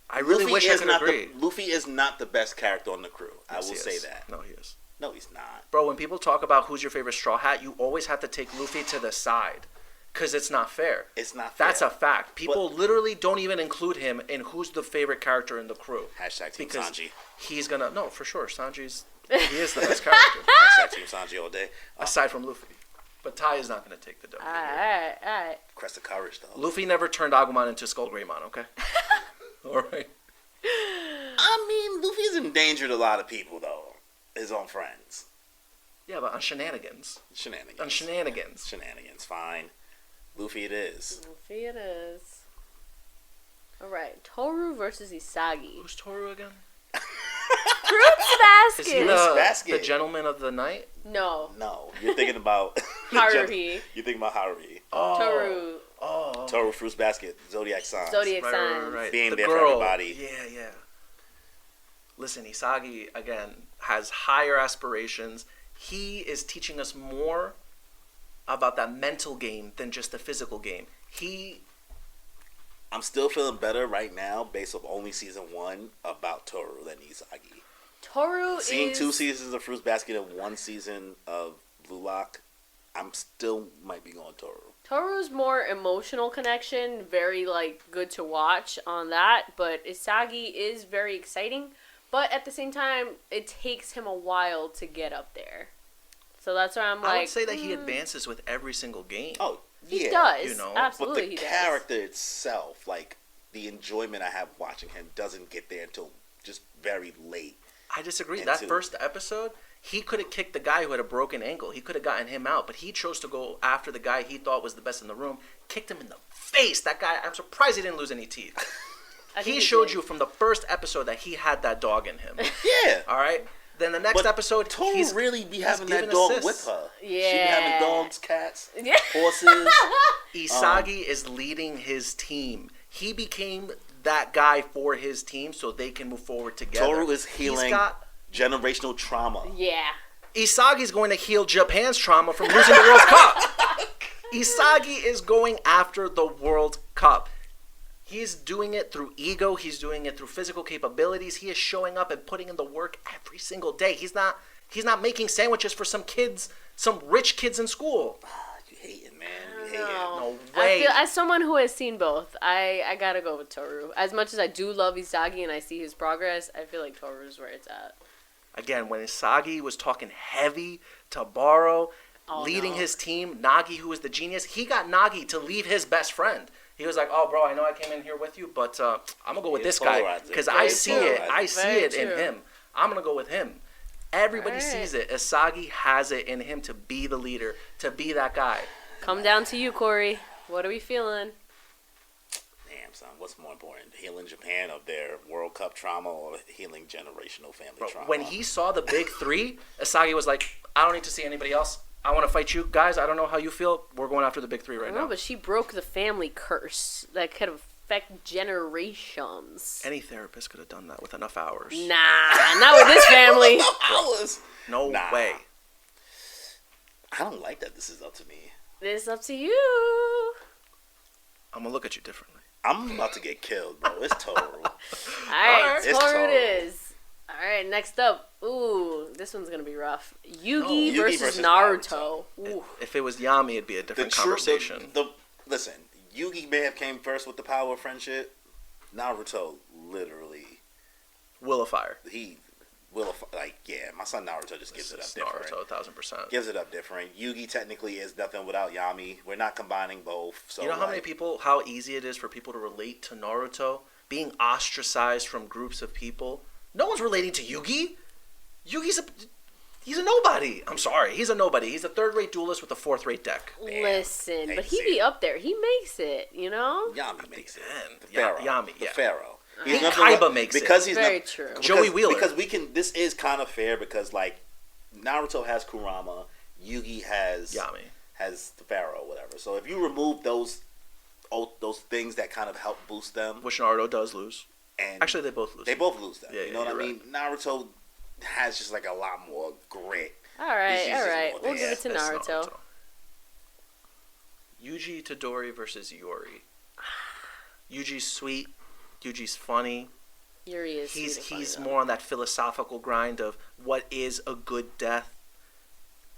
I really Luffy wish I is could not agree. Luffy is not the best character on the crew. I Yes, will he say is. that. No, he is. No, he's not. Bro, when people talk about who's your favorite Straw Hat, you always have to take Luffy to the side. Because it's not fair. It's not fair. That's a fact. People literally don't even include him in who's the favorite character in the crew. Hashtag Team Because Sanji. he's gonna... No, for sure. Sanji's... He is the best character. Hashtag Team Sanji all day. Aside from Luffy. But Tai is not going to take the W. Alright. Crest of courage, though. Luffy never turned Agumon into Skull Greymon, okay? Alright. I mean, Luffy's endangered a lot of people, though. His own friends. Yeah, but on shenanigans. Shenanigans. On shenanigans. Shenanigans, fine. Luffy it is. Luffy it is. Alright, Tohru versus Isagi. Who's Tohru again? Fruits Is he basket! Basket. the gentleman of the night? No. No, you're thinking about... Haruhi. You're thinking about Haruhi. Tohru. Oh. Toru Fruits Basket, Zodiac Signs. Zodiac Right, signs. right, right. Being The there for girl. everybody. Yeah. Listen, Isagi, again, has higher aspirations. He is teaching us more about that mental game than just the physical game. I'm still feeling better right now, based on only season 1, about Toru than Isagi. Tohru Seeing is... 2 seasons of Fruits Basket and 1 season of Blue Lock, I'm still might be going Toru. Toru's more emotional connection, very, good to watch on that, but Isagi is very exciting, But at the same time, it takes him a while to get up there. So that's why I'm like... I would say that he advances with every single game. Oh, yeah. He does. You know, Absolutely, but the he does. character itself, like, the enjoyment I have watching him doesn't get there until just very late. I disagree. That first episode, he could have kicked the guy who had a broken ankle. He could have gotten him out, but he chose to go after the guy he thought was the best in the room, kicked him in the face. That guy, I'm surprised he didn't lose any teeth. He showed you from the first episode that he had that dog in him. Yeah. All right? Then the next episode, he's really be having that dog assists. with her. Yeah. She be having dogs, cats, Yeah. horses. Isagi is leading his team. He became that guy for his team so they can move forward together. Tohru is healing generational trauma. Yeah. Isagi's going to heal Japan's trauma from losing the World Cup. Isagi is going after the World Cup. He's doing it through ego. He's doing it through physical capabilities. He is showing up and putting in the work every single day. He's not making sandwiches for some kids, some rich kids in school. You hating, man. You hating. No way. I feel, as someone who has seen both, I gotta go with Tohru. As much as I do love Isagi and I see his progress, I feel like Tohru is where it's at. Again, when Isagi was talking heavy to Baro, leading his team, Nagi, who was the genius, he got Nagi to leave his best friend. He was like, "Oh, bro, I know I came in here with you, but I'm gonna go with this guy because I see it. I see it in him. I'm gonna go with him." Everybody sees it. Isagi has it in him to be the leader, to be that guy. Come down to you, Cory. What are we feeling? Damn, son, what's more important, healing Japan of their World Cup trauma or healing generational family trauma? When he saw the big three, Isagi was like, "I don't need to see anybody else. I want to fight you guys. I don't know how you feel. We're going after the big three right now." But she broke the family curse that could affect generations. Any therapist could have done that with enough hours. Nah, not with this family. hours. No way. I don't like that this is up to me. This is up to you. I'm gonna look at you differently. I'm about to get killed, bro. It's Tohru. Alright, It's Tohru it Tohru. is. Alright, next up. Ooh, this one's gonna be rough. Yugi, Yugi versus versus Naruto. Ooh. If it was Yami, it'd be a different conversation. Listen, Yugi may have came first with the power of friendship. Naruto literally, Will of Fire. my son Naruto just gives it up It's different. Naruto, 1,000%. Gives it up different. Yugi technically is nothing without Yami. We're not combining both. So You know how easy it is for people to relate to Naruto? Being ostracized from groups of people. No one's relating to Yugi. He's a nobody. I'm sorry. He's a nobody. He's a third-rate duelist with a fourth-rate deck. Listen, Hate but to he see be it. up there. He makes it, you know? Yami makes it. Man, The Pharaoh. Yami, The yeah. Pharaoh. He Kaiba makes it. Because he's Very not, true. because- Joey Wheeler. Because we can. This is kind of fair because like Naruto has Kurama, Yugi has Yami. has the Pharaoh, whatever. So if you remove those things that kind of help boost them, Which Naruto does lose. and Actually, they both lose. they both lose them. Yeah, you know yeah, what I you're mean? Naruto has just like a lot more grit. Alright, He's just alright. more We'll there. give it to That's Naruto. Yuji Todori versus Yuri. Yuji's sweet. Yuji's funny. Yuri is sweet and funny, He's though. more on that philosophical grind of what is a good death.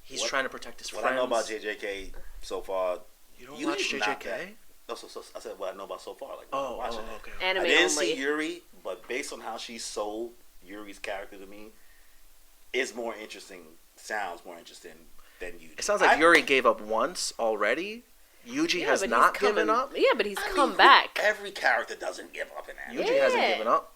He's What- trying to protect his What friends. I know about JJK so far, You don't Yugi's watch not JJK? that- No, so I said what I know about so far. Like, Oh, watching oh, it. okay. Anime I didn't only. see Yuri, but based on how she sold Yuri's character to me, is more interesting. Sounds more interesting than Yuji. It sounds like Yuri gave up once already. Yuji has but not he's coming, given up. Yeah, but he's I come mean, back. Every character doesn't give up in anime. Yuji hasn't Yeah. given up.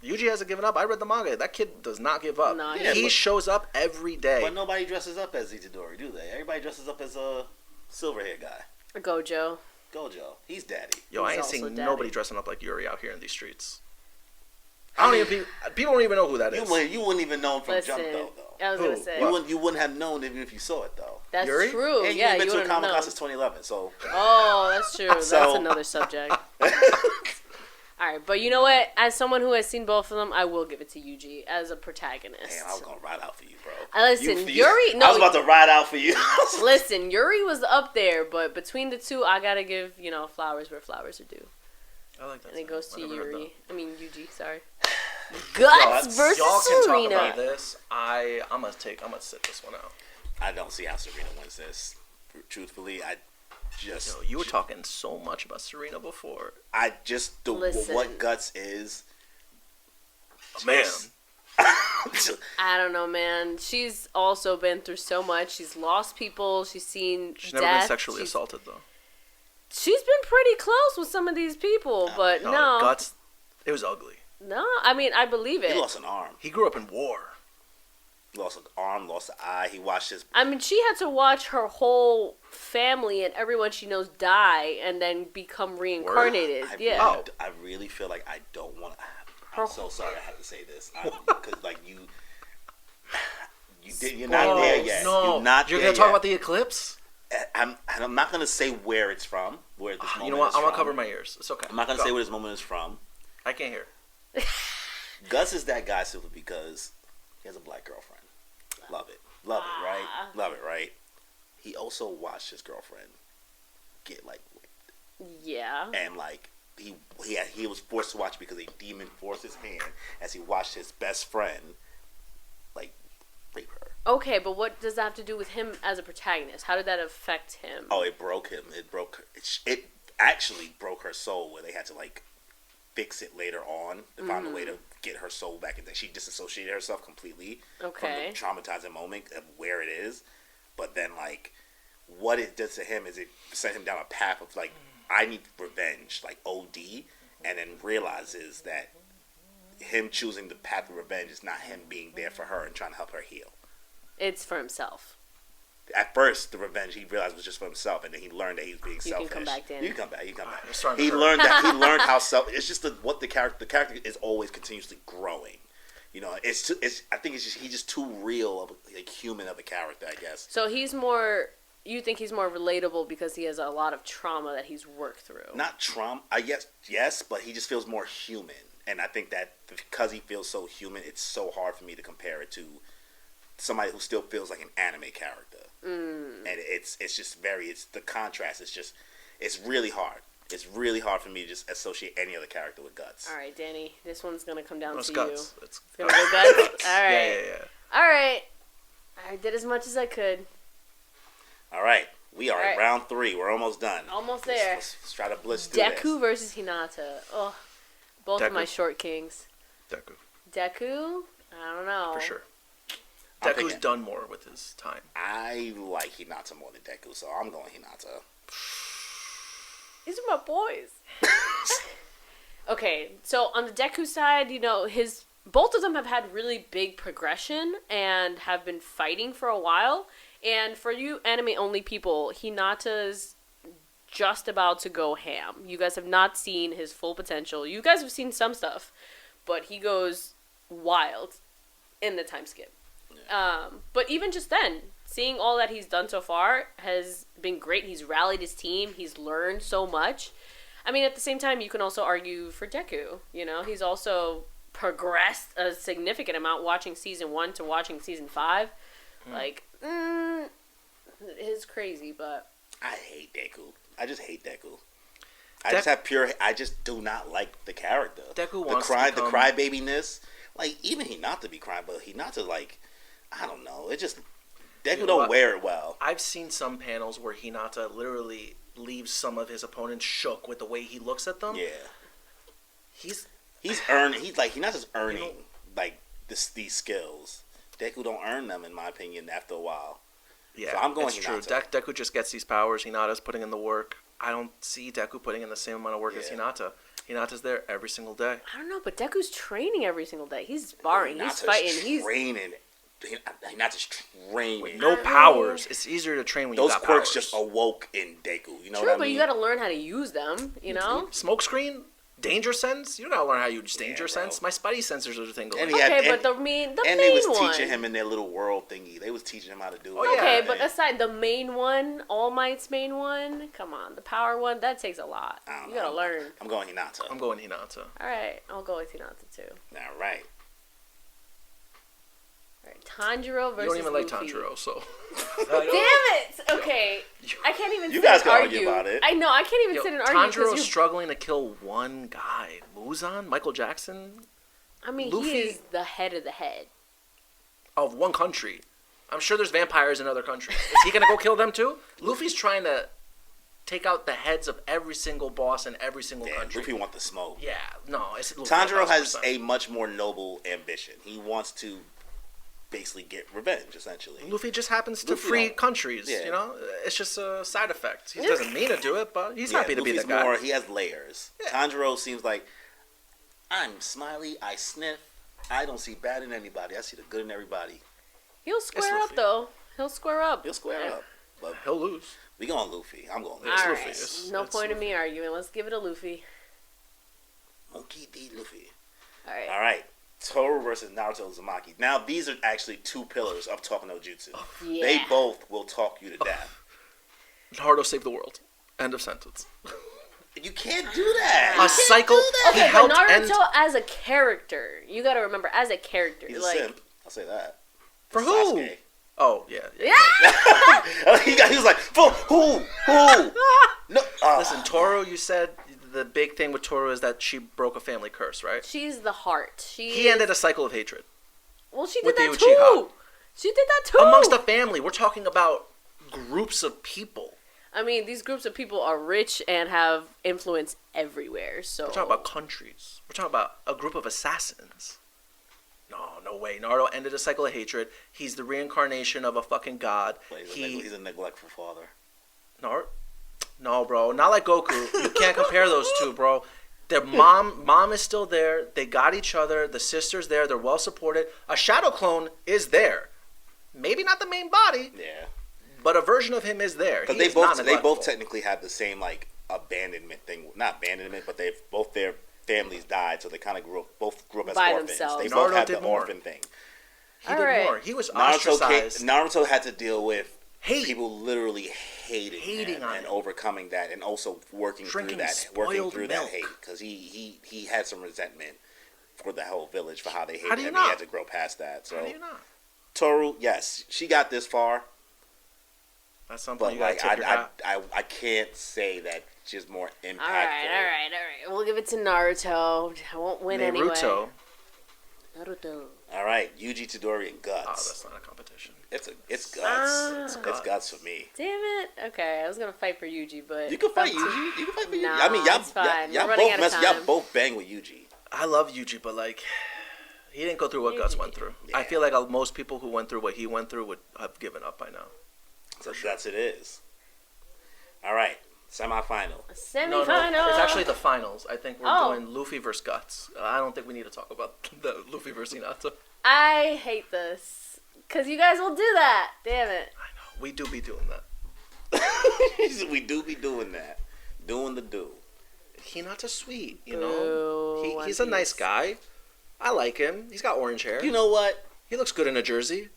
Yuji hasn't given up. I read the manga. That kid does not give up. No, Yeah, he but- shows up every day. But nobody dresses up as Itadori, do they? Everybody dresses up as a silver-haired guy. Gojo. Gojo, he's daddy. Yo, I He's ain't also seen daddy. nobody dressing up like Yuri out here in these streets. I don't even. People don't even know who that is. You wouldn't even know him from Listen, Jump, though. I was Who? gonna say You wouldn't have known even if you saw it, though. that's Yuri? true. And Yeah, you've been you to a would have Comic Con known. since 2011, so. Oh, that's true. That's So- another subject. All right, but you know what? As someone who has seen both of them, I will give it to Yuji as a protagonist. Damn, I was gonna ride out for you, bro. Listen, Yuri. I No, was about to ride out for you. listen, Yuri was up there, but between the two, I gotta give flowers where flowers are due, I like that. and it goes to I never heard Yuri. I mean Yugi. Sorry. that. Guts versus Y'all can Serena. talk about this. I'm gonna sit this one out. I don't see how Serena wins this. Truthfully, Yo, you were talking so much about Serena before. Listen. Man, I don't know, man. She's also been through so much. She's lost people. She's seen She's death. never been sexually assaulted, though. She's been pretty close with some of these people, but no. Guts, it was ugly. No, I mean, I believe it. He lost an arm. He grew up in war. He lost an arm, lost an eye. He watched his... I mean, she had to watch her whole family and everyone she knows die and then become reincarnated. I really feel like I don't want to... I'm so sorry I have to say this. Because, like, you're not there yet. No. You're going to talk about the eclipse? I'm not going to say where it's from, where this moment is from. You know what? I'm going to cover my ears. It's okay. I'm not going to say where this moment is from. I can't hear. Gus is that guy simply because he has a black girlfriend. Love it. Love it, right? Love it, right? He also watched his girlfriend get, like, raped. Yeah. And, like, he was forced to watch because a demon forced his hand as he watched his best friend, like, rape her. Okay, but what does that have to do with him as a protagonist? How did that affect him? Oh, it broke him. It broke her. It actually broke her soul where they had to, like, fix it later on to find a way to get her soul back. And she disassociated herself completely from the traumatizing moment of where it is. But then, like, what it does to him is it sent him down a path of, like, I need revenge, like OD, and then realizes that him choosing the path of revenge is not him being there for her and trying to help her heal. It's for himself. At first, the revenge he realized was just for himself, and then he learned that he was being selfish. You can come back, Danny. You can come back. You can come back. He learned that. He learned how it's just what the character is always continuously growing. You know, I think he's just too real of like human of a character, I guess. So he's more. You think he's more relatable because he has a lot of trauma that he's worked through. Not trauma, I guess, yes, but he just feels more human, and I think that because he feels so human, it's so hard for me to compare it to somebody who still feels like an anime character. And it's just the contrast is just, it's really hard. It's really hard for me to just associate any other character with Guts. All right, Danny, this one's going to come down to Guts. you. It's going to go Guts? All right. Yeah. All right. I did as much as I could. All right. We are in round 3. We're almost done. Almost there. Let's try to blitz through this. Deku versus Hinata. Oh, both of my short kings. Deku? I don't know. For sure. Deku's done more with his time. I like Hinata more than Deku, so I'm going Hinata. These are my boys. Okay, so on the Deku side, you know, both of them have had really big progression and have been fighting for a while. And for you anime-only people, Hinata's just about to go ham. You guys have not seen his full potential. You guys have seen some stuff, but he goes wild in the time skip. But even just then, seeing all that he's done so far has been great. He's rallied his team. He's learned so much. I mean, at the same time, you can also argue for Deku. You know, he's also progressed a significant amount watching season 1 to watching season 5. Like, it's crazy, but... I hate Deku. I just hate Deku. I just do not like the character. Deku wants the crybabiness. Like, even Hinata be crying, but Hinata, like, I don't know. It just... Deku don't wear it well. I've seen some panels where Hinata literally leaves some of his opponents shook with the way he looks at them. Yeah. He's Hinata's earning, these skills. Deku don't earn them, in my opinion, after a while. Yeah, so I'm going it's Hinata. True. Deku just gets these powers. Hinata's putting in the work. I don't see Deku putting in the same amount of work as Hinata. Hinata's there every single day. I don't know, but Deku's training every single day. He's sparring. He's fighting. He's training. Hinata's training. With no powers. It's easier to train when you got powers. Those quirks just awoke in Deku. You know what I mean? True, but you got to learn how to use them. You know. Smoke screen. Danger sense? You gotta learn how to use danger sense. My spidey sensors are tingling. But the main one. And they was teaching him in their little world thingy. They was teaching him how to do it. Okay, but aside the main one, All Might's main one, come on, the power one, that takes a lot. You gotta learn. I'm going Hinata. All right, I'll go with Hinata too. All right. Tanjiro versus You don't even like Luffy. Tanjiro, so. Damn it! Okay, I can't even. You guys can argue about it. I know I can't even sit and argue. Tanjiro's struggling to kill one guy. Muzan, Michael Jackson. I mean, Luffy, he is the head of the head of one country. I'm sure there's vampires in other countries. Is he gonna go kill them too? Luffy's trying to take out the heads of every single boss in every single country. Luffy wants the smoke. Yeah, no. It's Luffy, Tanjiro has a much more noble ambition. He wants to basically get revenge, essentially. Luffy just happens to Luffy free don't- countries, yeah. you know? It's just a side effect. He doesn't mean to do it, but he's happy to be Luffy's the guy. more, he has layers. Yeah. Tanjiro seems like, I'm smiley, I sniff, I don't see bad in anybody, I see the good in everybody. He'll square up Luffy. though. He'll square up. He'll square up. But He'll lose. we going Luffy. I'm going All Luffy. right. Luffy. No It's point in Luffy. me arguing. Let's give it a Luffy. Monkey D. Luffy. All right. All right. Tohru versus Naruto Uzumaki. Now, these are actually two pillars of talking no jutsu. Yeah. They both will talk you to death. Naruto saved the world. End of sentence. You can't do that. A cycle. He Okay, but helped Naruto end as a character, you got to remember, as a character, He's a like simp. I'll say that. for who? Sasuke. Oh yeah. yeah. he was like, for who? No. Listen, Tohru. You said the big thing with Tohru is that she broke a family curse, right? She's the heart. He ended a cycle of hatred Well, she did with the that Uchiha. too. She did that too. amongst the family. We're talking about groups of people. I mean, these groups of people are rich and have influence everywhere. So We're talking about countries. We're talking about a group of assassins. No way. Naruto ended a cycle of hatred. He's the reincarnation of a fucking god. He's a neglectful father. No, bro. Not like Goku. You can't compare those two, bro. Their mom is still there. They got each other. The sister's there. They're well supported. A shadow clone is there. Maybe not the main body, Yeah. but a version of him is there. Because He is not they neglectful. both technically have the same like abandonment thing. Not abandonment, but they've both their families died, so they kind of both grew up as By orphans. themselves. They both Naruto had did the more. orphan thing. He did Alright. more. He was ostracized. Naruto had to deal with Hate. people literally hating Hating him on and him. overcoming that, and also working Drinking through that spoiled milk. hate because he had some resentment for the whole village for how they How hated do you him. not? He had to grow past that. So How do you not? Tohru, yes, she got this far, That's something but you gotta like tip your hat. I can't say that she's more impactful. all right. We'll give it to Naruto. I won't win anyway. Naruto. Naruto. All right, Yuji Tadori and Oh, Guts. that's not a competition. It's guts. Ah. It's guts for me. Damn it. Okay, I was gonna fight for Yuji, but You can fight Yuji. You can fight for Yuji. Nah, I mean, y'all, it's fine. y'all We're running out both of y'all time. both bang with Yuji. I love Yuji, but like, he didn't go through what Guts went through. I Yeah. feel like most people who went through what he went through would have given up by now. So that's it is. All right, semifinal. Semi-final. No, it's actually the finals. I think we're Oh. doing Luffy versus Guts. I don't think we need to talk about the Luffy versus Hinata. I hate this because you guys will do that. Damn it. I know we do be doing that. We do be doing that. Doing the do. Hinata's sweet, you Boo, know. One He's a nice Piece. guy. I like him. He's got orange hair. You know what? He looks good in a jersey.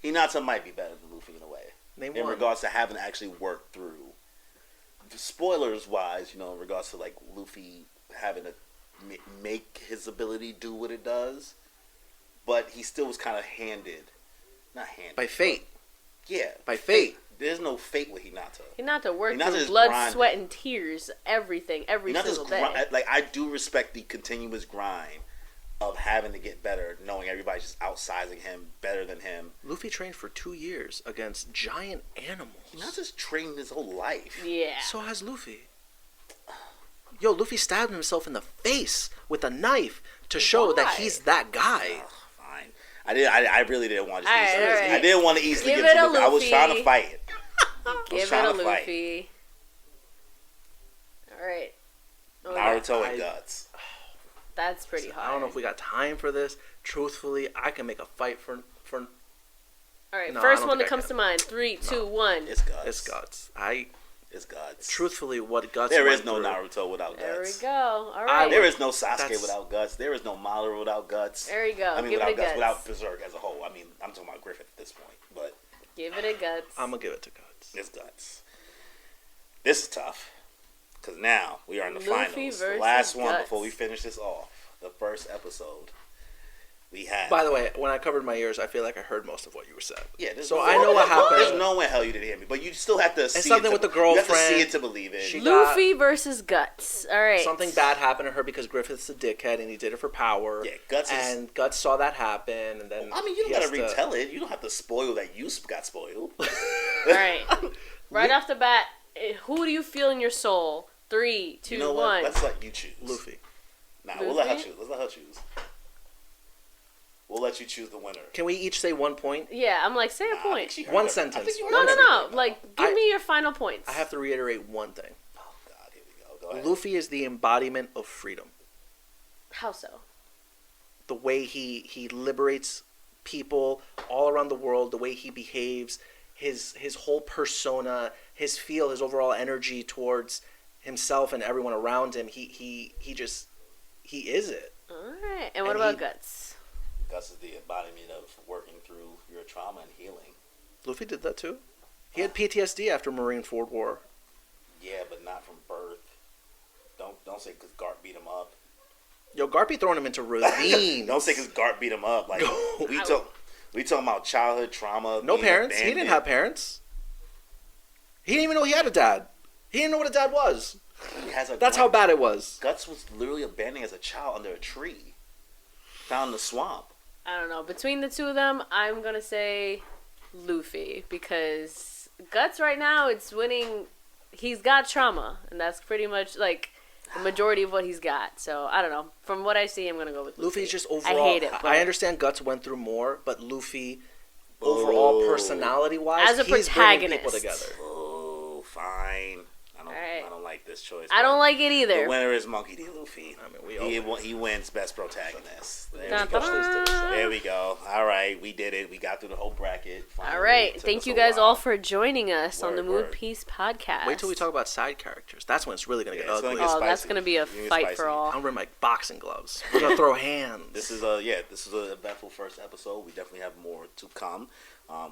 Hinata might be better than Luffy in a way. Name In one. regards to having actually worked through. Spoilers wise, you know, in regards to like Luffy having to make his ability do what it does. But he still was kind of not handed. By fate. Yeah. By fate. There's no fate with Hinata. Hinata worked Hinata through is blood, grinding. sweat, and tears. Everything. Every Hinata's single day. like, I do respect the continuous grind of having to get better, knowing everybody's just outsizing him, better than him. Luffy trained for 2 years against giant animals. Hinata's trained his whole life. Yeah. So has Luffy. Yo, Luffy stabbed himself in the face with a knife to show that Why? he's that guy. Oh, fine. I really didn't want to. All right. I didn't want to easily Give give it it a to Luffy. I was Luffy. trying to fight it. Give it trying a to fight. Luffy. All right. Oh, Naruto I- and Guts. That's pretty hard. I don't know if we got time for this. Truthfully, I can make a fight for All right. No, I First don't one that think I comes can. to mind. 3, 2, 1. It's Guts. it's Guts. It's Guts. Truthfully, what Guts There went is no through, Naruto without There we Guts. go. All right. There is no Sasuke That's- without Guts. There is no Madara without Guts. There you go. I mean, Give it without a Guts, guts. without Berserk as a whole. I mean, I'm talking about Griffith at this point, but Give it a guts. I'm gonna give it to Guts. it's Guts. This is tough because now we are in the Luffy finals. The versus last one Guts. before we finish this off. The first episode. We have. By the way, when I covered my ears, I feel like I heard most of what you said. Yeah, there's So no- I know what happened. There's no way hell you didn't hear me, but you still have to see something it with the You have to see girlfriend. it to believe it. She- Luffy versus Guts. All right. Something bad happened to her because Griffith's a dickhead and he did it for power. Yeah, Guts is- and Guts saw that happen, and then I mean, you he don't gotta has to- retell it. You don't have to spoil that you got spoiled. All right. Right off the bat, who do you feel in your soul? 3, 2, You know 1. what? Let's let you choose. Luffy. Nah, we'll let her Luffy? choose. Let's let her choose. We'll let you choose the winner. Can we each say 1 point? Yeah, I'm like, say a I think point. she heard One every- I sentence. think you heard No. everything. Like, give me your final points. I have to reiterate one thing. Oh God, here we go. Go ahead. Luffy is the embodiment of freedom. How so? The way he liberates people all around the world, the way he behaves, his whole persona, his feel, his overall energy towards himself and everyone around him. He is it. All right. And what And about he- Guts? Gus is the embodiment of working through your trauma and healing. Luffy did that too. He had PTSD after Marineford War. Yeah, but not from birth. Don't say because Garp beat him up. Yo, Garpy throwing him into ravines. Don't say because Garp beat him up. Like we talking about childhood trauma. No being parents. He abandoned. didn't have parents. He didn't even know he had a dad. He didn't know what a dad was. He has a That's how bad it was. Guts was literally abandoned as a child under a tree, found in the swamp. I don't know. Between the two of them, I'm going to say Luffy. Because Guts right now, it's winning. He's got trauma. And that's pretty much, like, the majority of what he's got. So, I don't know. From what I see, I'm going to go with Luffy. Luffy's just overall. I hate it. But I understand Guts went through more, but Luffy, overall Boo. personality-wise, As a he's bringing people protagonist. together. Oh, fine. Alright. I don't like this choice. I don't like it The either. winner is Monkey D. Luffy. I mean, He wins best protagonist. There Dun, we go. dun, dun. There we go. All right, we did it. We got through the whole bracket. Finally. All right. It took Thank us you a guys while. all for joining us on the Word, Mood word. Peace podcast. Wait till we talk about side characters. That's when it's really going to Yeah, get it's gonna ugly. get Oh, that's spicy. going to be a It's gonna get fight spicy. for all. I'm wearing my boxing gloves. We're going to throw hands. This is an eventful first episode. We definitely have more to come.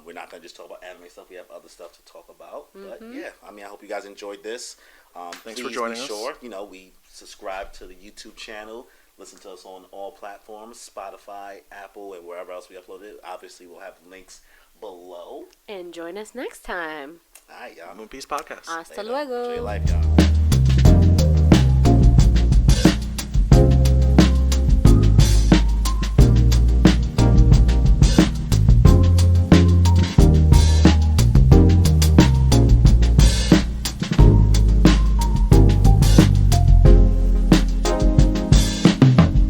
We're not gonna just talk about anime stuff. We have other stuff to talk about. But yeah, I mean, I hope you guys enjoyed this. Thanks please for joining be us. sure, we subscribe to the YouTube channel. Listen to us on all platforms: Spotify, Apple, and wherever else we upload it. Obviously, we'll have links below. And join us next time. All right, y'all. Moon Peace Podcast. Hasta Later. Enjoy luego. your life, y'all.